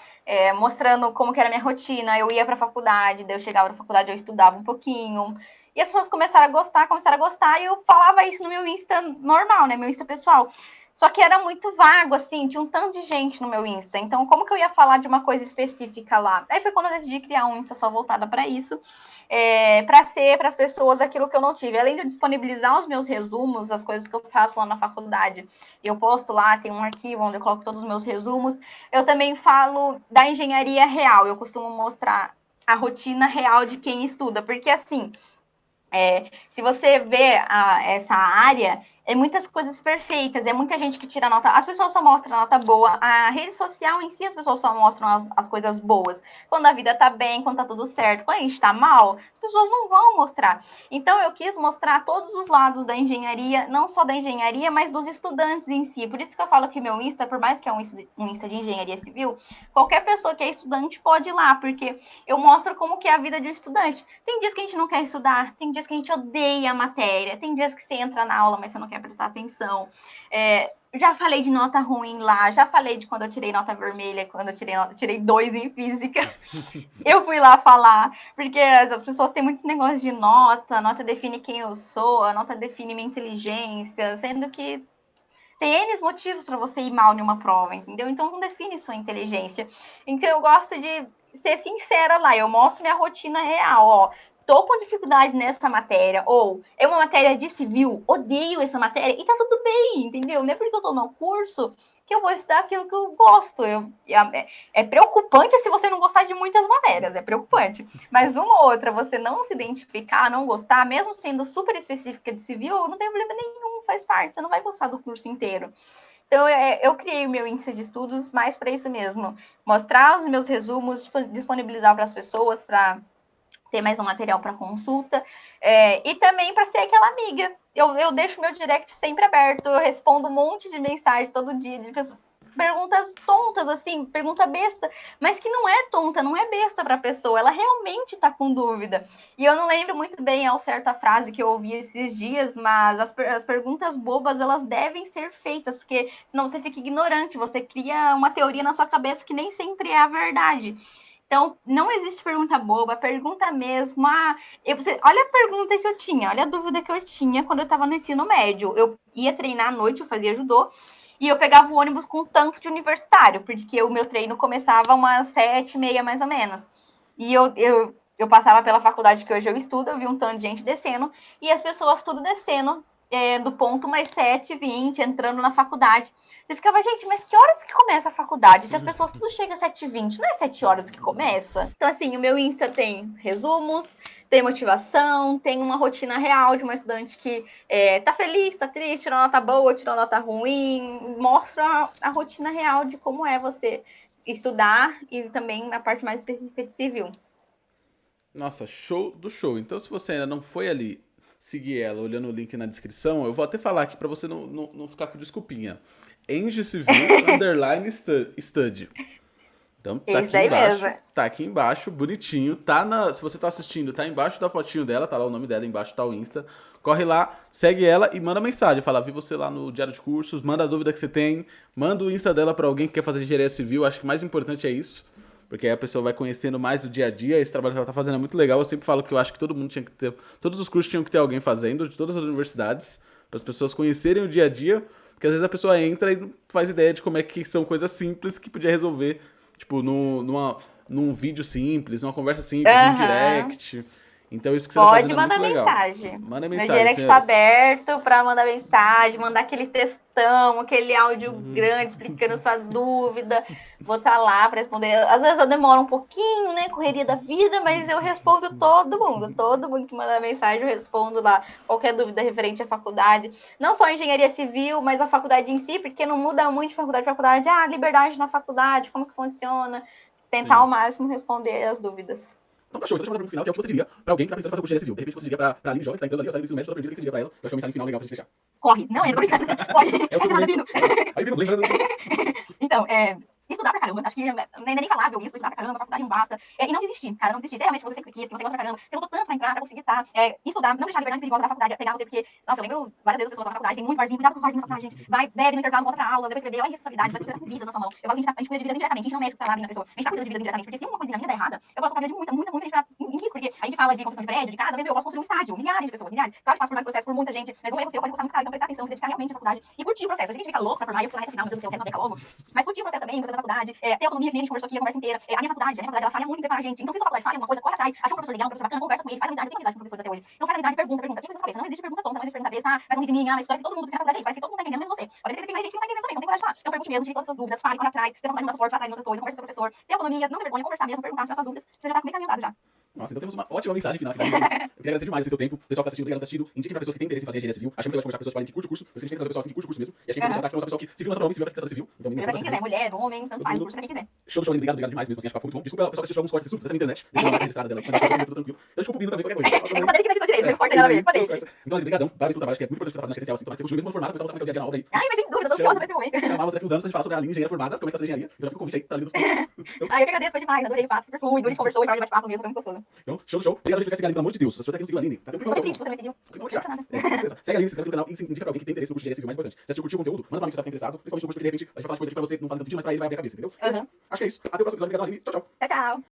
mostrando como que era a minha rotina. Eu ia pra faculdade, daí eu chegava na faculdade, eu estudava um pouquinho. E as pessoas começaram a gostar, e eu falava isso no meu Insta normal, né? Meu Insta pessoal. Só que era muito vago, assim, tinha um tanto de gente no meu Insta. Então, como que eu ia falar de uma coisa específica lá? Aí foi quando eu decidi criar um Insta só voltada para isso, para ser para as pessoas aquilo que eu não tive. Além de eu disponibilizar os meus resumos, as coisas que eu faço lá na faculdade, eu posto lá, tem um arquivo onde eu coloco todos os meus resumos. Eu também falo da engenharia real. Eu costumo mostrar a rotina real de quem estuda, porque assim, se você vê essa área, é muitas coisas perfeitas, é muita gente que tira nota. As pessoas só mostram nota boa. A rede social em si, as pessoas só mostram as coisas boas. Quando a vida tá bem, quando tá tudo certo. Quando a gente tá mal, as pessoas não vão mostrar. Então, eu quis mostrar todos os lados da engenharia, não só da engenharia, mas dos estudantes em si. Por isso que eu falo que meu Insta, por mais que é um Insta de engenharia civil, qualquer pessoa que é estudante pode ir lá, porque eu mostro como que é a vida de um estudante. Tem dias que a gente não quer estudar, tem dias que a gente odeia a matéria, tem dias que você entra na aula, mas você não quer prestar atenção. Já falei de nota ruim lá, já falei de quando eu tirei nota vermelha, quando eu tirei 2 em física. Eu fui lá falar, porque as pessoas têm muitos negócios de nota, a nota define quem eu sou, a nota define minha inteligência, sendo que tem N motivos para você ir mal em uma prova, entendeu? Então não define sua inteligência. Então eu gosto de ser sincera lá, eu mostro minha rotina real, ó. Tô com dificuldade nessa matéria, ou é uma matéria de civil, odeio essa matéria, e tá tudo bem, entendeu? Não é porque eu tô no curso que eu vou estudar aquilo que eu gosto. É preocupante se você não gostar de muitas matérias, é preocupante. Mas uma ou outra, você não se identificar, não gostar, mesmo sendo super específica de civil, não tem problema nenhum, faz parte, você não vai gostar do curso inteiro. Então, eu criei o meu índice de estudos mais para isso mesmo, mostrar os meus resumos, disponibilizar para as pessoas, para ter mais um material para consulta, e também para ser aquela amiga. Eu deixo meu direct sempre aberto, eu respondo um monte de mensagem todo dia, de perguntas tontas, assim, pergunta besta, mas que não é tonta, não é besta para a pessoa, ela realmente está com dúvida. E eu não lembro muito bem ao certo a frase que eu ouvi esses dias, mas as perguntas bobas, elas devem ser feitas, porque senão você fica ignorante, você cria uma teoria na sua cabeça que nem sempre é a verdade. Então, não existe pergunta boba, pergunta mesmo. Olha a pergunta que eu tinha, olha a dúvida que eu tinha quando eu estava no ensino médio. Eu ia treinar à noite, eu fazia judô, e eu pegava o ônibus com tanto de universitário, porque o meu treino começava umas 7h30, mais ou menos. E eu passava pela faculdade que hoje eu estudo, eu vi um tanto de gente descendo, e as pessoas tudo descendo, do ponto mais 7h20, entrando na faculdade. Eu ficava, gente, mas que horas que começa a faculdade? Se as pessoas tudo chegam às 7h20, não é 7 horas que começa? Então, assim, o meu Insta tem resumos, tem motivação, tem uma rotina real de uma estudante que tá feliz, tá triste, tirou nota boa, tirou nota ruim, mostra a rotina real de como é você estudar e também na parte mais específica de civil.
Nossa, show do show. Então, se você ainda não foi ali seguir ela olhando o link na descrição, eu vou até falar aqui pra você não ficar com desculpinha. Eng Civil underline study. Então tá aqui embaixo,
mesmo.
tá aqui embaixo, bonitinho. Se você tá assistindo, tá embaixo da fotinho dela, tá lá o nome dela, embaixo tá o Insta. Corre lá, segue ela e manda mensagem. Fala, vi você lá no Diário de Cursos, manda a dúvida que você tem, manda o Insta dela pra alguém que quer fazer engenharia civil. Acho que o mais importante é isso. Porque aí a pessoa vai conhecendo mais do dia a dia. Esse trabalho que ela tá fazendo é muito legal. Eu sempre falo que eu acho que todo mundo tinha que ter. Todos os cursos tinham que ter alguém fazendo, de todas as universidades, para as pessoas conhecerem o dia a dia. Porque às vezes a pessoa entra e não faz ideia de como é que são coisas simples que podia resolver, tipo, num vídeo simples, numa conversa simples, num direct. Então isso que você tá fazendo é muito legal.
Pode mandar mensagem.
Manda
Meu
mensagem,
direct tá aberto para mandar mensagem, mandar aquele textão, aquele áudio grande explicando sua dúvida. Vou estar lá para responder. Às vezes eu demoro um pouquinho, né? Correria da vida, mas eu respondo todo mundo. Todo mundo que manda mensagem, eu respondo lá qualquer dúvida referente à faculdade. Não só a engenharia civil, mas a faculdade em si, porque não muda muito de faculdade para faculdade. Liberdade na faculdade, como que funciona. Tentar ao máximo responder as dúvidas.
Então tá show, então deixa eu fazer uma pergunta final, que é o que você diria pra alguém que tá pensando em fazer o curso de engenharia civil. De repente você diria pra Aline jovem, que tá entrando ali, ou saindo do ensino médio, toda perdida, o que você diria pra ela? Eu acho que é uma mensagem final legal pra gente deixar.
Corre. Não, eu não tô brincando. Pode.
É o seu momento. Aí, Bino, lembrando.
Então, estudar pra caramba, acho que não é nem falável isso, estudar pra caramba, faculdade não basta, e não desistir, cara, não desistir, se realmente você sempre quis, se você gosta pra caramba, você lutou tanto pra entrar, pra conseguir estar, estudar, não deixar a liberdade perigosa da faculdade pegar você, porque, nossa, eu lembro várias vezes as pessoas na faculdade, tem muito barzinho, cuidado com os barzinhos na faculdade, gente, vai, bebe no intervalo, volta pra aula, depois beber, olha a responsabilidade, vai precisar com vidas na sua mão, eu falo que a gente cuida de vidas indiretamente, a gente não é médico que tá lá abrindo a pessoa, a gente tá cuidando de vidas indiretamente, porque se uma coisinha minha der errada, eu posso colocar a vida de muita gente em risco, porque a gente fala de construção de prédio, de casa, mesmo eu posso construir um estádio, milhares de pessoas, milhares, claro que passa por vários processos, por muita gente, mas um erro seu pode custar muito caro, então prestar atenção, se dedicar realmente à faculdade e curtir o processo. A gente fica louco pra formar, eu tô na reta final, meu Deus do céu, eu quero uma beca logo, mas curtir o processo também, você da faculdade, ter autonomia, que nem a gente conversou aqui a conversa inteira, a minha faculdade, ela falha muito em preparar a gente, então se a sua faculdade falha uma coisa, corre atrás, acha um professor legal, um professor bacana, conversa com ele, faz amizade, eu tenho amizade com professores até hoje, então faz amizade, pergunta, o que você cabeça, não existe pergunta tonta, não existe pergunta besta, mas vão rir de mim, mas parece que todo mundo que na faculdade é isso, parece que todo mundo tá entendendo, menos você, olha, tem mais gente que não tá entendendo também, você não tem coragem de falar, então pergunte mesmo, tire todas as suas dúvidas, fale, corre atrás, se a faculdade não dá suporte, vá atrás de outra coisa, conversa com o seu professor, tem autonomia, não tem vergonha, conversar mesmo, perguntar, tirar suas dúvidas, você já tá com meio caminho andado já.
Nossa, então temos uma ótima mensagem final aqui. Eu queria agradecer demais esse seu tempo. Pessoal que tá assistindo, obrigado por ter assistido. Indiquem pra pessoas que têm interesse em fazer engenharia civil. Acho muito legal conversar com pessoas que curtem o curso. Por isso a gente tem que trazer pessoas assim que curtem o curso mesmo. E acho que a gente tem que uma pessoa que civil não é só pra homem, civil é pra quem civil. Então,
Seja pra quem quiser, mulher, homem, tanto faz, curso pra quem quiser.
Show, show, obrigado demais mesmo. Assim, acho que foi muito bom. Desculpa, pessoal que assistiu alguns cortes subs na internet. Deixa eu dar uma registrada dela. Mas tá tudo tranquilo. Então, desculpa o pedido também, qualquer coisa.
Eu mandei que não direito, não cortei nada a ver, falei.
Então, obrigadão. Parabéns pelo trabalho, que é muito importante você tá fazendo, acho que é essencial, assim. Tomara que você continue mesmo formado, pra você mostrar como é que é o dia a dia na obra aí.
Ai, mas sem dúvida, tô ansiosa pra esse momento.
Chamar você daqui uns anos pra gente falar sobre a linha engenheira formada, como é que tá a engenharia. Eu já fico o convite aí pra linha do futuro.
Ai, eu que agradeço, foi demais, adorei o papo, super fluido, a gente conversou, a gente bate papo mesmo, foi muito gostoso.
Então, show. Obrigado, a gente vai seguir a Aline, pelo amor de Deus. Se você tá aqui não seguiu a Aline, tá
Fico muito triste se você não me seguiu.
Não, aqui, ó. Segue a Aline, se inscreve no canal e indica pra alguém que tem interesse no curso de engenharia civil, mais importante. Se você curtiu o conteúdo, manda pra mim se você tá interessado, principalmente no curso, porque de repente a gente vai falar de coisa aqui pra você não fazer tanto sentido, mas pra ele vai abrir a cabeça, entendeu? Acho que é isso. Até o próximo episódio. Obrigado, Aline. Tchau, tchau.
Tchau, tchau.